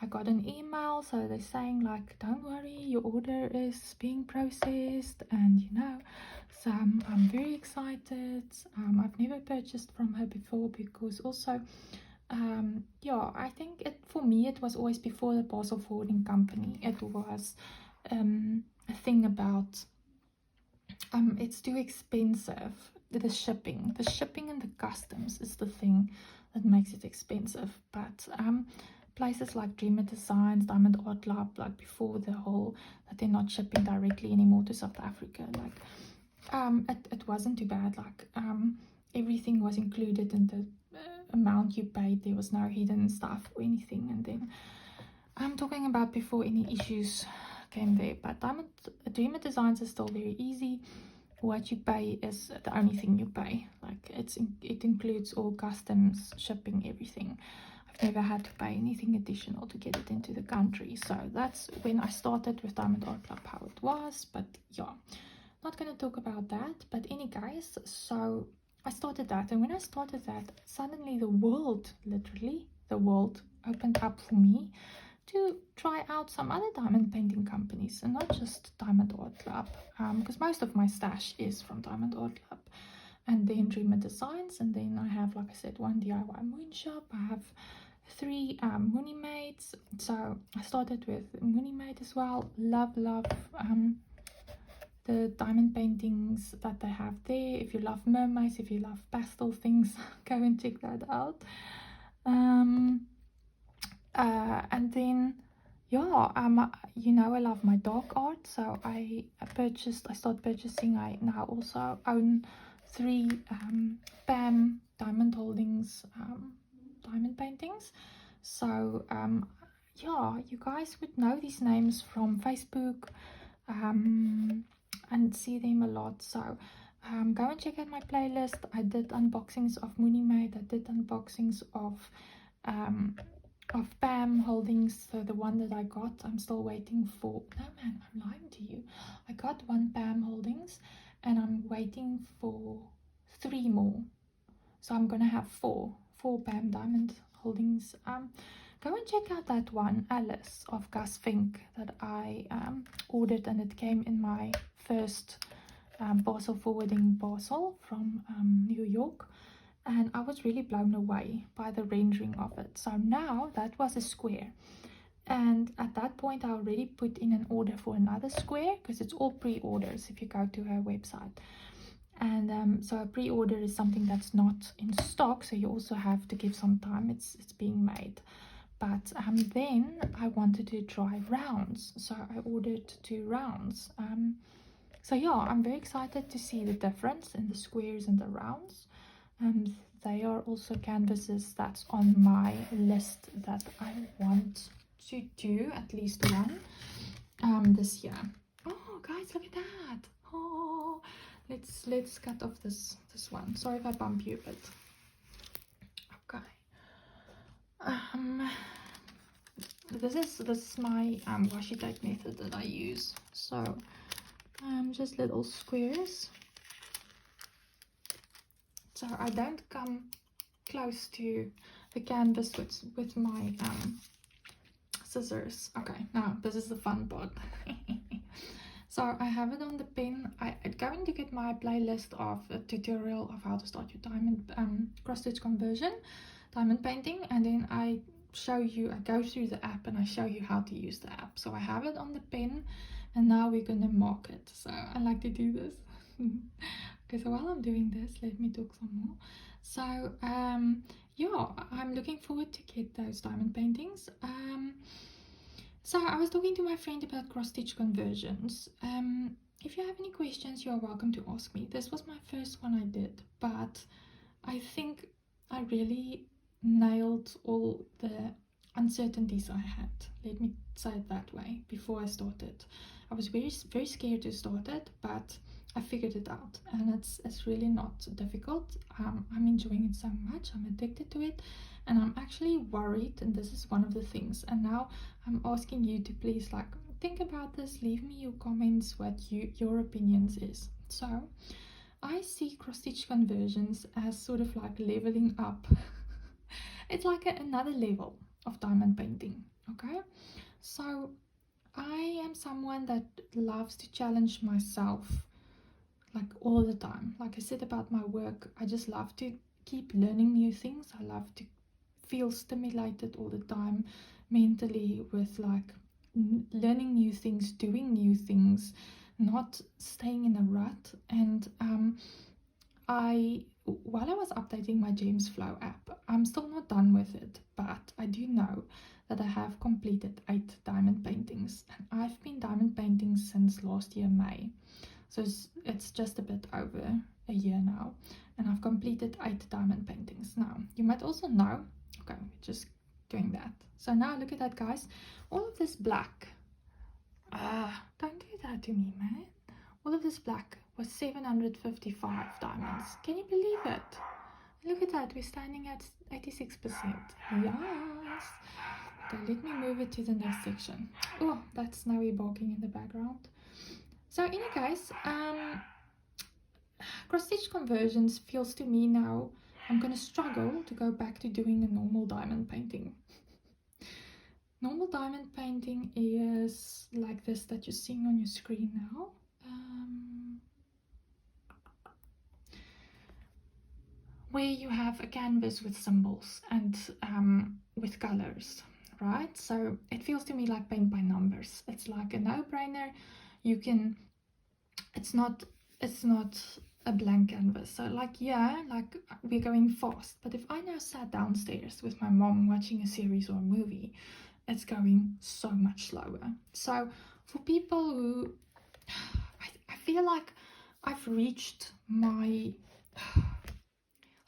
I got an email, so they're saying like, don't worry, your order is being processed, and you know, so I'm very excited. I've never purchased from her before, because also yeah, I think for me it was always before the parcel forwarding company. It was a thing about it's too expensive. The shipping and the customs is the thing that makes it expensive. But places like Dreamer Designs, Diamond Art Club, like before the whole that they're not shipping directly anymore to South Africa, like it wasn't too bad. Like everything was included in the amount you paid. There was no hidden stuff or anything. And then I'm talking about before any issues came there. But Dreamer Designs is still very easy. What you pay is the only thing you pay. Like it includes all customs, shipping, everything. I've never had to pay anything additional to get it into the country. So that's when I started with Diamond Art Club, how it was. But yeah, not going to talk about that. But any guys, so I started that, and when I started that, suddenly the world, literally the world, opened up for me to try out some other diamond painting companies, and not just Diamond Art Club, because most of my stash is from Diamond Art Club, and then Dreamer Designs, and then I have, like I said, one DIY moon shop. I have 3 Mooney Maids. So I started with Mooney Maid as well. Love the diamond paintings that they have there. If you love mermaids, if you love pastel things, go and check that out. And then yeah, you know, I love my dark art, so I started purchasing. I now also own 3 Pam Diamond Holdings diamond paintings. So yeah, you guys would know these names from Facebook and see them a lot. So go and check out my playlist. I did unboxings of Mooney Maid. I did unboxings of Pam Holdings. So the one that I got, I'm still waiting for. No man, I'm lying to you. I got 1 Pam Holdings, and I'm waiting for 3 more. So I'm gonna have 4 Pam Diamond Holdings. Go and check out that one, Alice of Gus Fink, that I ordered, and it came in my first parcel forwarding parcel from New York, and I was really blown away by the rendering of it. So now that was a square, and at that point I already put in an order for another square, because it's all pre-orders if you go to her website. And so a pre-order is something that's not in stock, so you also have to give some time. It's being made. But then I wanted to try rounds, so I ordered 2 rounds. So yeah, I'm very excited to see the difference in the squares and the rounds. They are also canvases that's on my list that I want to do at least one this year. Oh guys, look at that. Oh, let's cut off this one. Sorry if I bump you a bit. Okay. This is my washi tape method that I use. So just little squares, so I don't come close to the canvas with my scissors. Okay, now this is the fun part. So I have it on the pen. I'm going to get my playlist of a tutorial of how to start your diamond cross stitch conversion, diamond painting, and then I go through the app and I show you how to use the app. So I have it on the pen, and now we're gonna mark it. So I like to do this. Okay, so while I'm doing this, let me talk some more. So yeah, I'm looking forward to get those diamond paintings. So I was talking to my friend about cross stitch conversions. If you have any questions, you are welcome to ask me. This was my first one I did, but I think I really nailed all the uncertainties I had. Let me say it that way. Before I started, I was very scared to start it, but I figured it out, and it's really not difficult. I'm enjoying it so much. I'm addicted to it, and I'm actually worried, and this is one of the things. And now I'm asking you to please think about this. Leave me your comments, what your opinions is. So I see cross stitch conversions as sort of like leveling up. It's like another level of diamond painting. Okay, so I am someone that loves to challenge myself all the time. Like I said about my work, I just love to keep learning new things. I love to feel stimulated all the time mentally with learning new things, doing new things, not staying in a rut. And while I was updating my Gems Flow app, I'm still not done with it, but I do know that I have completed 8 diamond paintings, and I've been diamond painting since last year May. So it's just a bit over a year now, and I've completed 8 diamond paintings. Now, you might also know, okay, we're just doing that. So now look at that, guys. All of this black, don't do that to me, man. All of this black was 755 diamonds. Can you believe it? Look at that, we're standing at 86%. Yes. Okay, let me move it to the next section. Oh, that's Snowy barking in the background. So in any case, cross stitch conversions feels to me now I'm gonna struggle to go back to doing a normal diamond painting. Normal diamond painting is like this that you're seeing on your screen now. Where you have a canvas with symbols and with colors, right? So it feels to me like paint by numbers. It's like a no-brainer. You can, it's not a blank canvas. So we're going fast, but if I now sat downstairs with my mom watching a series or a movie, it's going so much slower. So for people who I feel like I've reached my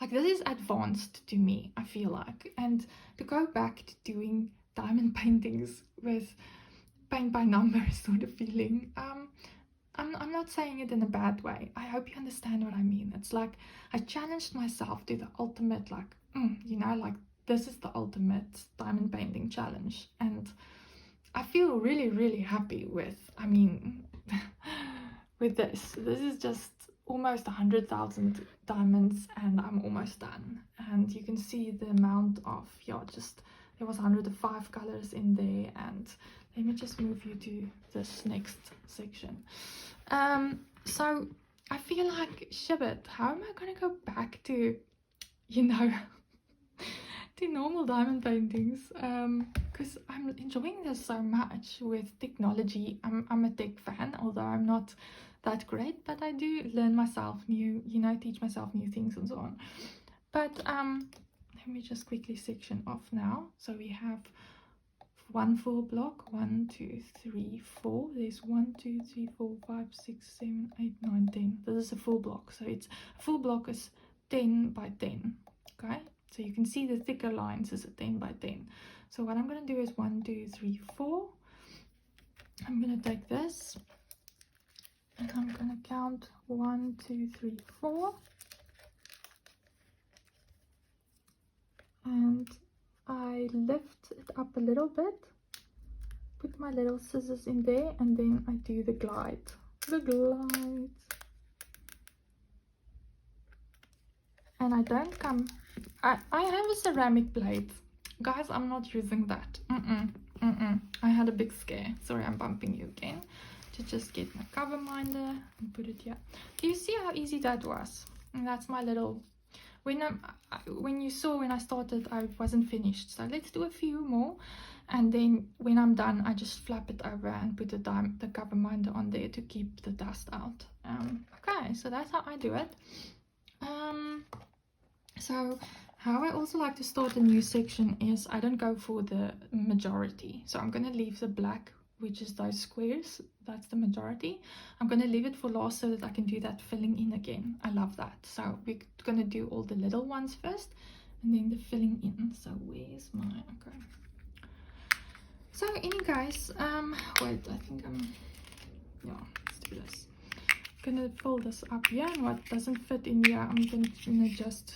this is advanced to me, I feel like, and to go back to doing diamond paintings with paint by numbers sort of feeling, I'm not saying it in a bad way. I hope you understand what I mean. It's like I challenged myself to the ultimate, this is the ultimate diamond painting challenge, and I feel really happy with, with this. This is just almost 100,000 diamonds, and I'm almost done. And you can see the amount of, there was 105 colors in there. And let me just move you to this next section. So I feel like, shibbit, how am I gonna go back to, to normal diamond paintings? Because I'm enjoying this so much with technology. I'm a tech fan, although I'm not that great, but I do learn myself teach myself new things and so on. But there let me just quickly section off now. So we have one full block, 1 2 3 4. There's 1 2 3 4 5 6 7 8 9 10. This is a full block, so it's a full block is 10 by 10. Okay, so you can see the thicker lines is a 10 by 10. So what I'm going to do is 1 2 3 4. I'm going to take this and I'm going to count 1 2 3 4, and I lift it up a little bit, put my little scissors in there, and then I do the glide. And I don't come, I have a ceramic plate, guys. I'm not using that. I had a big scare. Sorry, I'm bumping you again. To just get my cover minder and put it here. Do you see how easy that was? And that's my little, when you saw when I started, I wasn't finished, so let's do a few more, and then when I'm done, I just flap it over and put the cover minder on there to keep the dust out. Okay, so that's how I do it. So how I also like to start a new section is I don't go for the majority, so I'm going to leave the black, which is those squares, that's the majority. I'm going to leave it for last so that I can do that filling in again. I love that. So we're going to do all the little ones first and then the filling in. So where's my, okay. So anyway guys, wait, I think yeah, let's do this. I'm going to fold this up here, and what doesn't fit in here, I'm going to just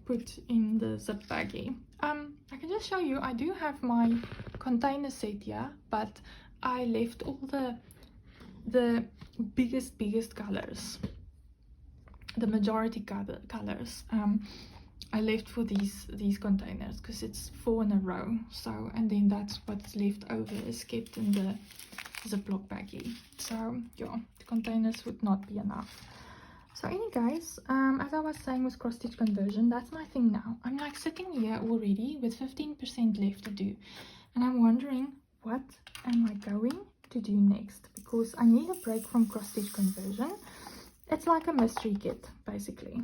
put in the zip baggie. I can just show you, I do have my container set here, but I left all the biggest colors, the majority colors, I left for these containers because it's 4 in a row. So, and then that's what's left over is kept in the Ziploc baggie. So yeah, the containers would not be enough. So anyway guys, as I was saying with cross stitch conversion, that's my thing now. I'm like sitting here already with 15% left to do, and I'm wondering what am I going to do next, because I need a break from cross stitch conversion. It's like a mystery kit basically,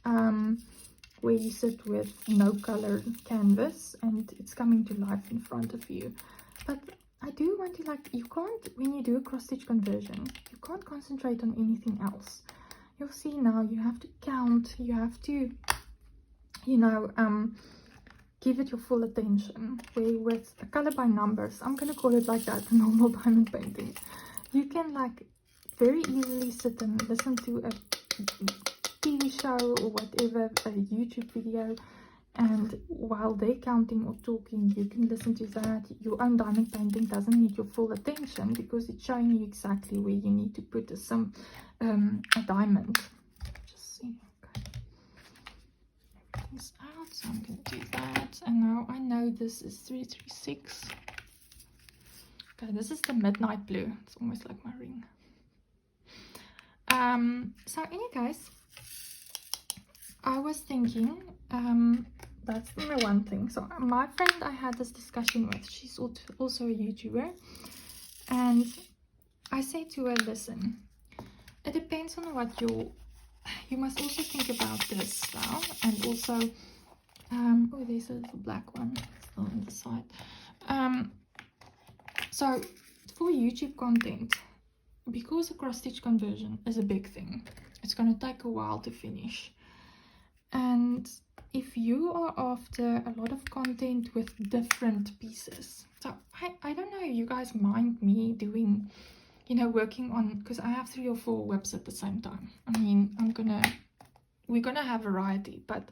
where you sit with no color canvas and it's coming to life in front of you. But I do want to, like, you can't, when you do a cross stitch conversion, you can't concentrate on anything else. You'll see now, you have to count, you have to, you know, give it your full attention. Where with a color by numbers, I'm going to call it like that, a normal diamond painting, you can like very easily sit and listen to a TV show or whatever, a YouTube video, and while they're counting or talking, you can listen to that. Your own diamond painting doesn't need your full attention because it's showing you exactly where you need to put a diamond. Just see, okay, everything's out, so I'm going to do that. And now I know this is 336. Okay, this is the midnight blue. It's almost like my ring. So anyway guys, I was thinking, that's my one thing. So my friend I had this discussion with, she's also a YouTuber, and I say to her, listen, it depends on what you must also think about this now, and also oh, there's a little black one still on the side. So for YouTube content, because a cross stitch conversion is a big thing, it's going to take a while to finish. And if you are after a lot of content with different pieces, so I don't know, you guys mind me doing, you know, working on, because I have 3 or 4 WIPs at the same time. I mean, we're gonna have variety, but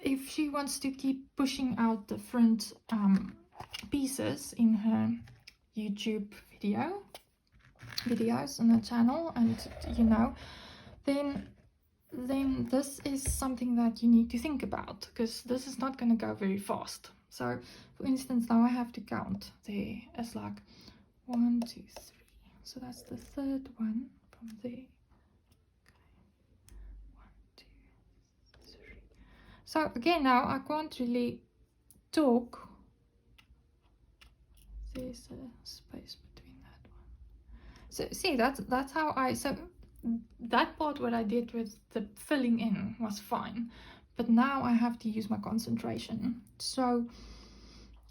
if she wants to keep pushing out different pieces in her YouTube videos on the channel, and you know, then this is something that you need to think about, because this is not going to go very fast. So for instance, now I have to count. There is like 1 2 3, so that's the third one from there. Okay. 1 2 3. So again, now I can't really talk. There's a space between that one. So see, that's how I, so that part what I did with the filling in was fine, but now I have to use my concentration. So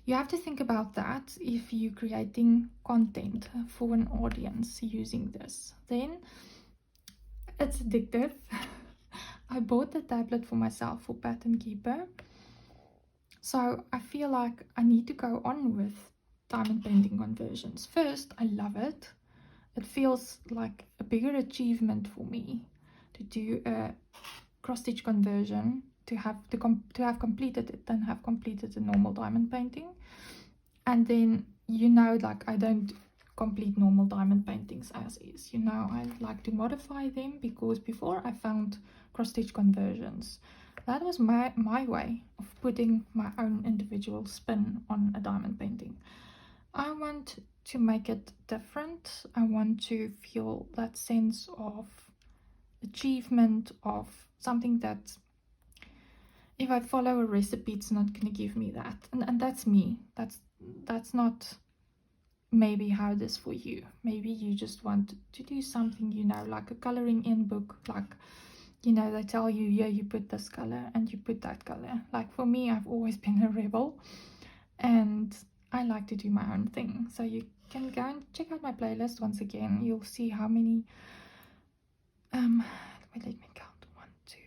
you have to think about that if you're creating content for an audience using this. Then it's addictive. I bought the tablet for myself for Pattern Keeper. So I feel like I need to go on with diamond painting conversions. First, I love it. It feels like a bigger achievement for me to do a cross stitch conversion, to have completed it than have completed a normal diamond painting. And then, you know, like I don't complete normal diamond paintings as is, you know, I like to modify them, because before I found cross stitch conversions, that was my way of putting my own individual spin on a diamond painting. I want to make it different. I want to feel that sense of achievement, of something that if I follow a recipe, it's not going to give me that. And that's me. That's not maybe how it is for you. Maybe you just want to do something, you know, like a coloring in book, like, you know, they tell you, yeah, you put this color and you put that color. Like for me, I've always been a rebel and I like to do my own thing. So you can go and check out my playlist once again. You'll see how many let me count. 1, 2,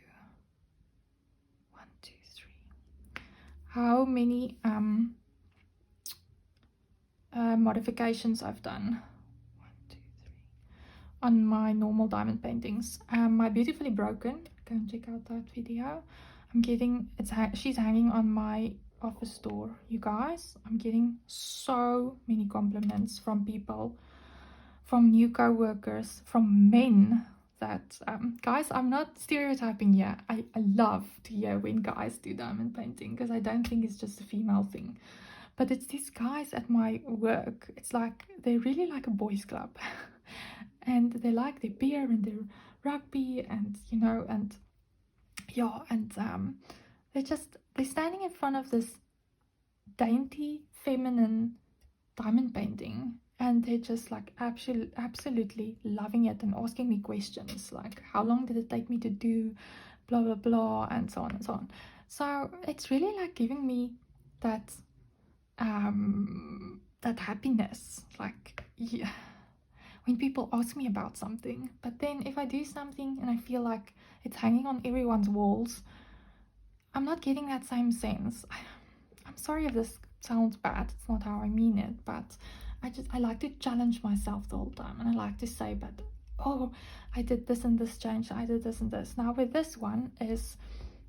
3. How many modifications I've done. 1, 2, 3 on my normal diamond paintings. My Beautifully Broken, go and check out that video. I'm getting she's hanging on my office door, you guys. I'm getting so many compliments from people, from new co-workers, from men, that guys, I'm not stereotyping here. I love to hear when guys do diamond painting, because I don't think it's just a female thing. But it's these guys at my work, it's like they're really like a boys club. And they like their beer and their rugby, and you know, and yeah, and they're standing in front of this dainty feminine diamond painting, and they're just like absolutely loving it and asking me questions like, how long did it take me to do blah blah blah, and so on and so on. So it's really like giving me that that happiness, like, yeah, when people ask me about something. But then if I do something and I feel like it's hanging on everyone's walls, I'm not getting that same sense. I'm sorry if this sounds bad, it's not how I mean it, but I like to challenge myself the whole time, and I like to say, but oh, I did this and this change, I did this and this. Now with this one is,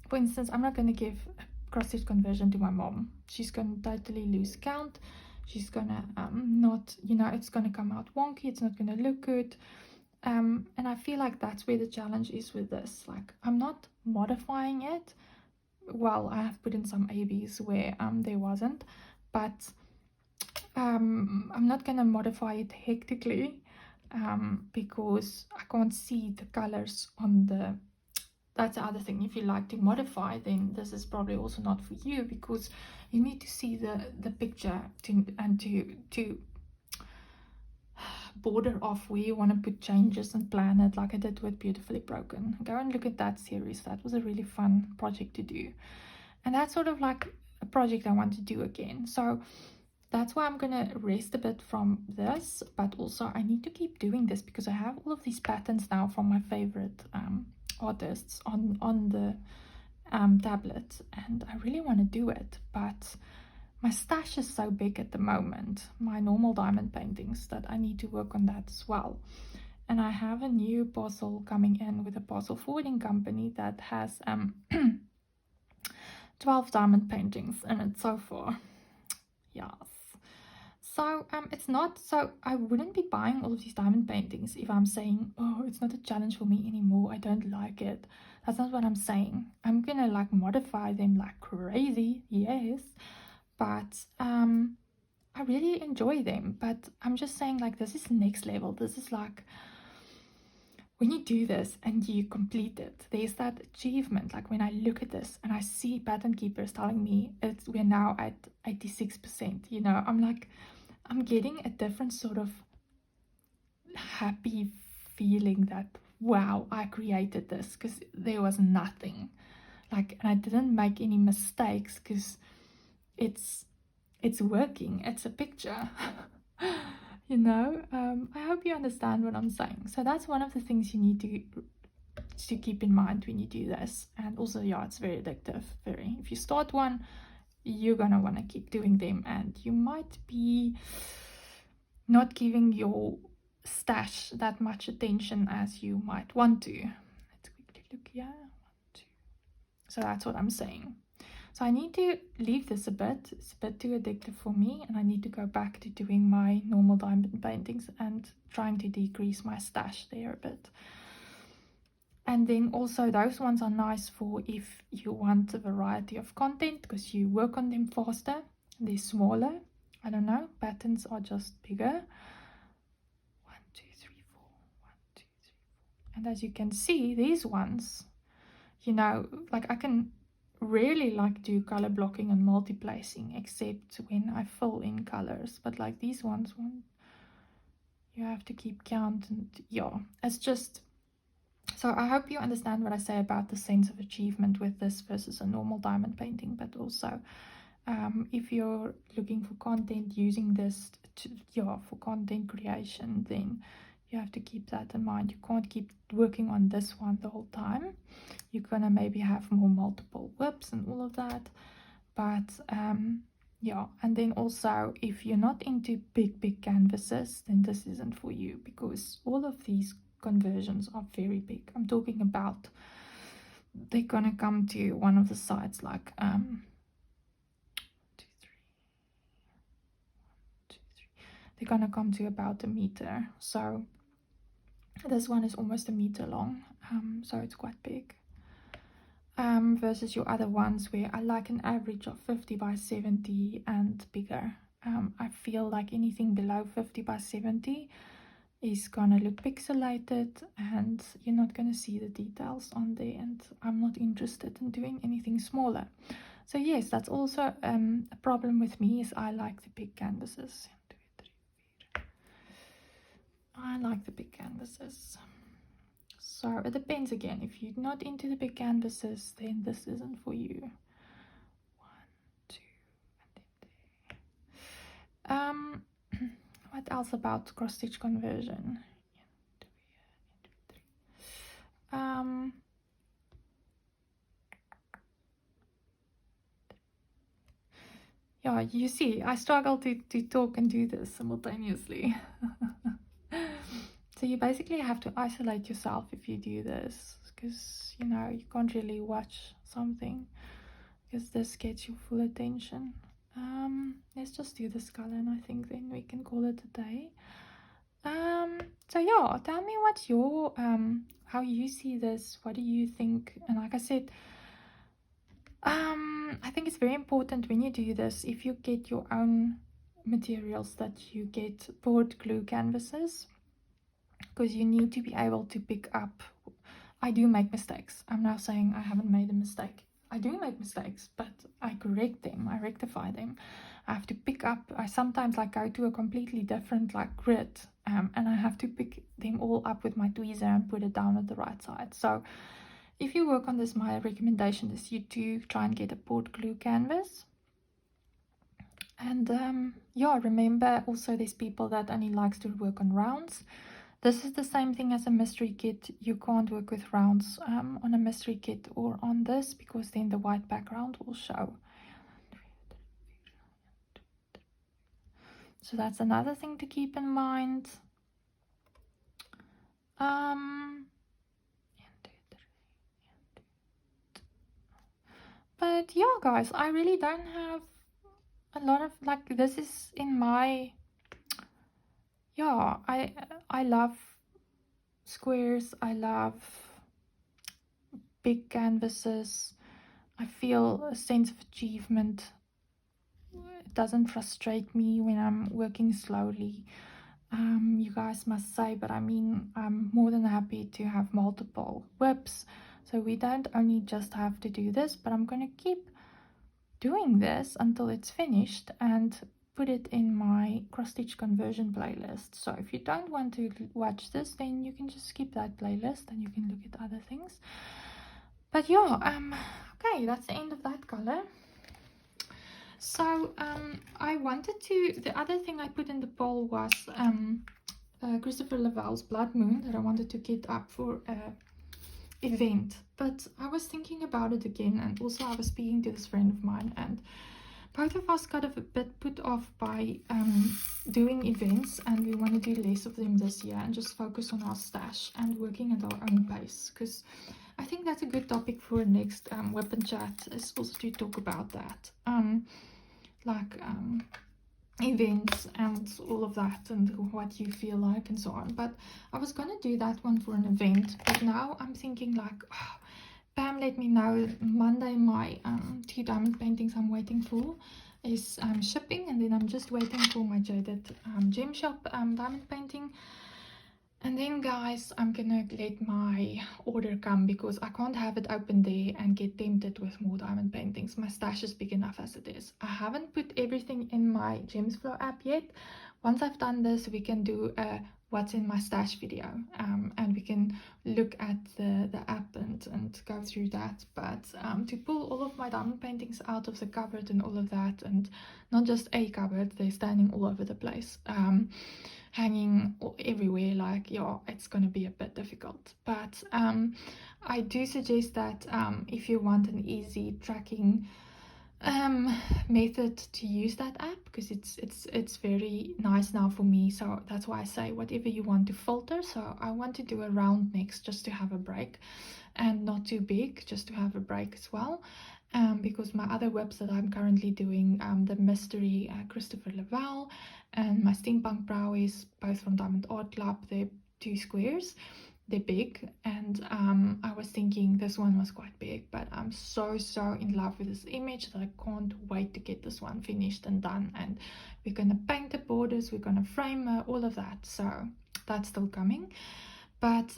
for instance, I'm not going to give a cross stitch conversion to my mom. She's going to totally lose count. She's gonna not, you know, it's gonna come out wonky, it's not gonna look good. And I feel like that's where the challenge is with this. Like, I'm not modifying it. Well, I have put in some ABs where there wasn't, but I'm not gonna modify it hectically, because I can't see the colors on the. That's the other thing. If you like to modify, then this is probably also not for you, because you need to see the picture to border off where you want to put changes and plan it, like I did with Beautifully Broken. Go and look at that series. That was a really fun project to do, and that's sort of like a project I want to do again. So that's why I'm gonna rest a bit from this, but also I need to keep doing this because I have all of these patterns now from my favorite artists on the tablet, and I really want to do it, but my stash is so big at the moment, my normal diamond paintings, that I need to work on that as well. And I have a new parcel coming in with a parcel forwarding company that has 12 diamond paintings in it so far. Yes. So it's not, so I wouldn't be buying all of these diamond paintings if I'm saying, oh, it's not a challenge for me anymore, I don't like it. That's not what I'm saying. I'm gonna like modify them like crazy, yes, but I really enjoy them. But I'm just saying, like, this is next level. This is like, when you do this and you complete it, there's that achievement. Like when I look at this and I see Pattern Keepers telling me we're now at 86%, you know, I'm like, I'm getting a different sort of happy feeling that, wow, I created this, because there was nothing. like, and I didn't make any mistakes because it's working. It's a picture. You know, I hope you understand what I'm saying. So that's one of the things you need to keep in mind when you do this. And also, yeah, it's very addictive. Very. If you start one, you're gonna want to keep doing them, and you might be not giving your stash that much attention as you might want to. Let's quickly look here. 1, 2. So that's what I'm saying. So I need to leave this a bit. It's a bit too addictive for me, and I need to go back to doing my normal diamond paintings and trying to decrease my stash there a bit. And then also those ones are nice for if you want a variety of content, because you work on them faster. They're smaller. I don't know, patterns are just bigger. 1, 2, 3, 4. 1, 2, 3, 4. And as you can see, these ones, you know, like I can really like do color blocking and multi-placing, except when I fill in colors. But like these ones, you have to keep count, and yeah, it's just. So I hope you understand what I say about the sense of achievement with this versus a normal diamond painting. But also, if you're looking for content using this for content creation, then you have to keep that in mind. You can't keep working on this one the whole time. You're gonna maybe have more multiple WIPs and all of that. But yeah, and then also if you're not into big canvases, then this isn't for you, because all of these conversions are very big. I'm talking about, they're gonna come to one of the sides like 2, 3, 1, 2, 3. They're gonna come to about a meter. So this one is almost a meter long, so it's quite big. Versus your other ones where I like an average of 50 by 70 and bigger. I feel like anything below 50 by 70 is gonna look pixelated, and you're not gonna see the details on there, and I'm not interested in doing anything smaller. So yes, that's also a problem with me, is I like the big canvases. 1, 2, 3, 4. I like the big canvases. So it depends again. If you're not into the big canvases, then this isn't for you. 1, 2, and then there. What else about cross stitch conversion? Yeah, you see, I struggle to talk and do this simultaneously. So you basically have to isolate yourself if you do this, because you know you can't really watch something, because this gets your full attention. Let's just do this color, and I think then we can call it a day. So yeah, tell me what's your how you see this. What do you think? And like I said, I think it's very important when you do this, if you get your own materials, that you get poured glue canvases, because you need to be able to pick up. I do make mistakes. I'm now saying I haven't made a mistake. I do make mistakes, but I correct them. I rectify them. I have to pick up. I sometimes like go to a completely different like grid, and I have to pick them all up with my tweezer and put it down at the right side. So if you work on this, my recommendation is you do try and get a poured glue canvas. And yeah, remember also there's people that only likes to work on rounds. This is the same thing as a mystery kit. You can't work with rounds on a mystery kit or on this, because then the white background will show. So that's another thing to keep in mind. But yeah, guys, I really don't have a lot of, like, this is in my, yeah, I love squares. I love big canvases. I feel a sense of achievement. It doesn't frustrate me when I'm working slowly. You guys must say, but I mean, I'm more than happy to have multiple WIPs, so we don't only just have to do this, but I'm going to keep doing this until it's finished and put it in my cross stitch conversion playlist. So if you don't want to watch this, then you can just skip that playlist and you can look at other things. But yeah, okay, that's the end of that color. So I wanted to, the other thing I put in the poll was Christopher Laval's Blood Moon that I wanted to get up for event, but I was thinking about it again, and also I was speaking to this friend of mine, and both of us got a bit put off by doing events, and we want to do less of them this year and just focus on our stash and working at our own pace, because I think that's a good topic for next WIP and chat, is also to talk about that, like events and all of that, and what you feel like and so on. But I was gonna do that one for an event, but now I'm thinking like, oh, Pam let me know Monday my 2 diamond paintings I'm waiting for is shipping, and then I'm just waiting for my jaded gem shop diamond painting. And then guys, I'm gonna let my order come, because I can't have it open there and get tempted with more diamond paintings. My stash is big enough as it is. I haven't put everything in my Gems Flow app yet. Once I've done this, we can do a what's in my stash video, and we can look at the app and go through that. But to pull all of my diamond paintings out of the cupboard and all of that, and not just a cupboard, they're standing all over the place, hanging everywhere, like, yeah, it's gonna be a bit difficult. But I do suggest that if you want an easy tracking method, to use that app, because it's very nice now for me. So that's why I say whatever you want to filter. So I want to do a round next, just to have a break, and not too big, just to have a break as well. Because my other WIPs that I'm currently doing, the mystery Christopher Laval and my steampunk browies, both from Diamond Art Club, they're 2 squares. They're big, and I was thinking this one was quite big, but I'm so in love with this image that I can't wait to get this one finished and done. And we're gonna paint the borders, we're gonna frame all of that, so that's still coming. But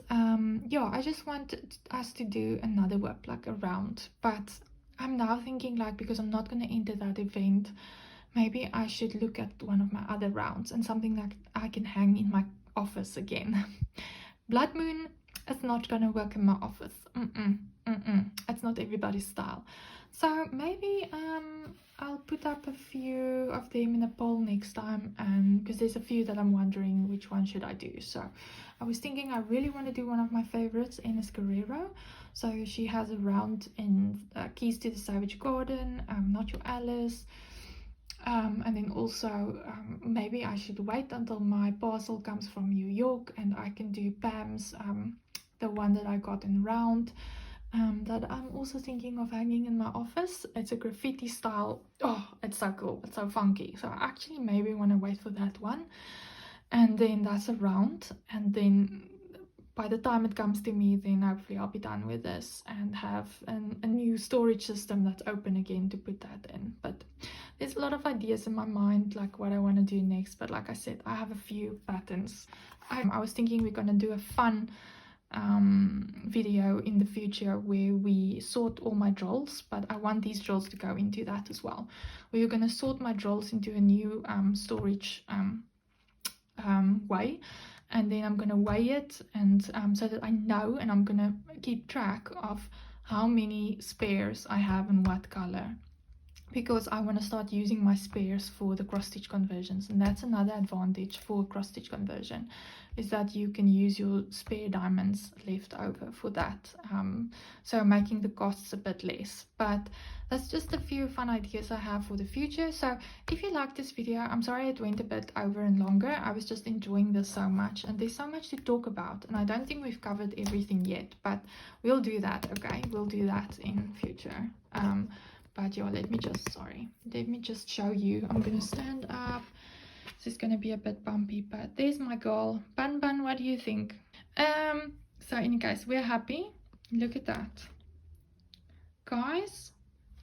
yeah, I just want us to do another WIP, like a round. But I'm now thinking, like, because I'm not gonna enter that event, maybe I should look at one of my other rounds and something that I can hang in my office again. Blood Moon is not gonna work in my office. It's not everybody's style. So maybe I'll put up a few of them in a poll next time, and because there's a few that I'm wondering which one should I do. So I was thinking I really want to do one of my favorites, Ines Guerrero. So she has a round in Keys to the Savage Garden, Not Your Alice. And then also maybe I should wait until my parcel comes from New York, and I can do Pam's, the one that I got in round, that I'm also thinking of hanging in my office. It's a graffiti style. Oh, it's so cool, it's so funky. So I actually maybe want to wait for that one, and then that's a round. And then by the time it comes to me, then hopefully I'll be done with this and have a new storage system that's open again to put that in. But there's a lot of ideas in my mind, like what I want to do next. But like I said, I have a few patterns. I was thinking we're going to do a fun video in the future where we sort all my drills, but I want these drills to go into that as well. We're going to sort my drills into a new storage way, and then I'm going to weigh it, and so that I know, and I'm going to keep track of how many spares I have in what color, because I want to start using my spares for the cross stitch conversions. And that's another advantage for cross stitch conversion, is that you can use your spare diamonds left over for that, so making the costs a bit less. But that's just a few fun ideas I have for the future. So if you like this video, I'm sorry it went a bit over and longer. I was just enjoying this so much, and there's so much to talk about, and I don't think we've covered everything yet, but we'll do that. Okay, we'll do that in future. But yeah, let me just show you. I'm gonna stand up. This is gonna be a bit bumpy, but there's my girl. Bun, what do you think? So in case we're happy, look at that, guys.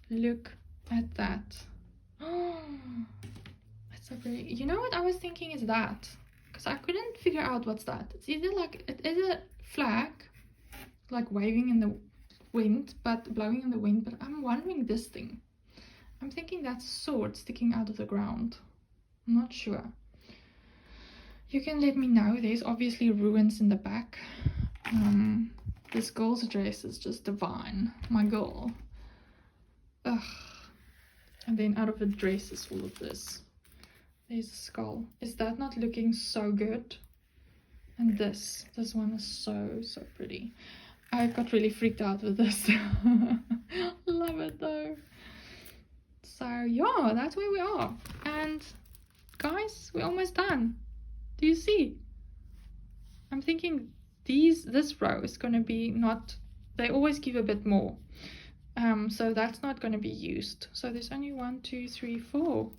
Look at that. Oh, that's so pretty. You know what I was thinking is that, because I couldn't figure out what's that. It's either like, it is a flag, like waving in the wind, but blowing in the wind, but I'm wondering this thing. I'm thinking that's a sword sticking out of the ground. I'm not sure. You can let me know. There's obviously ruins in the back. This girl's dress is just divine. My girl. Ugh. And then out of a dress is all of this. There's a skull. Is that not looking so good? And this one is so pretty. I got really freaked out with this. Love it though. So yeah, that's where we are. And guys, we're almost done. Do you see? I'm thinking this row is going to be not, they always give a bit more. So that's not going to be used. So there's only 1, 2, 3, 4.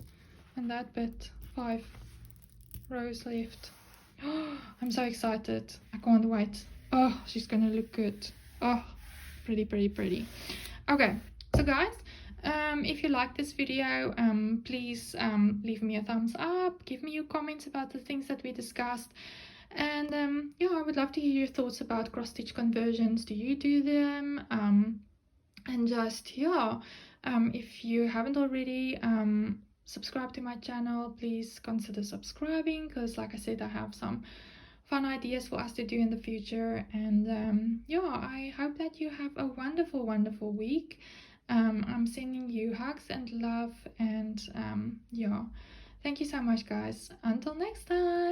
And that bit, 5 rows left. I'm so excited. I can't wait. Oh, she's going to look good. Oh, pretty, pretty, pretty. Okay, so guys, if you like this video, please leave me a thumbs up. Give me your comments about the things that we discussed. And yeah, I would love to hear your thoughts about cross stitch conversions. Do you do them? And just, yeah, if you haven't already subscribed to my channel, please consider subscribing, because like I said, I have some fun ideas for us to do in the future. And yeah, I hope that you have a wonderful, wonderful week. I'm sending you hugs and love, and yeah, thank you so much guys. Until next time.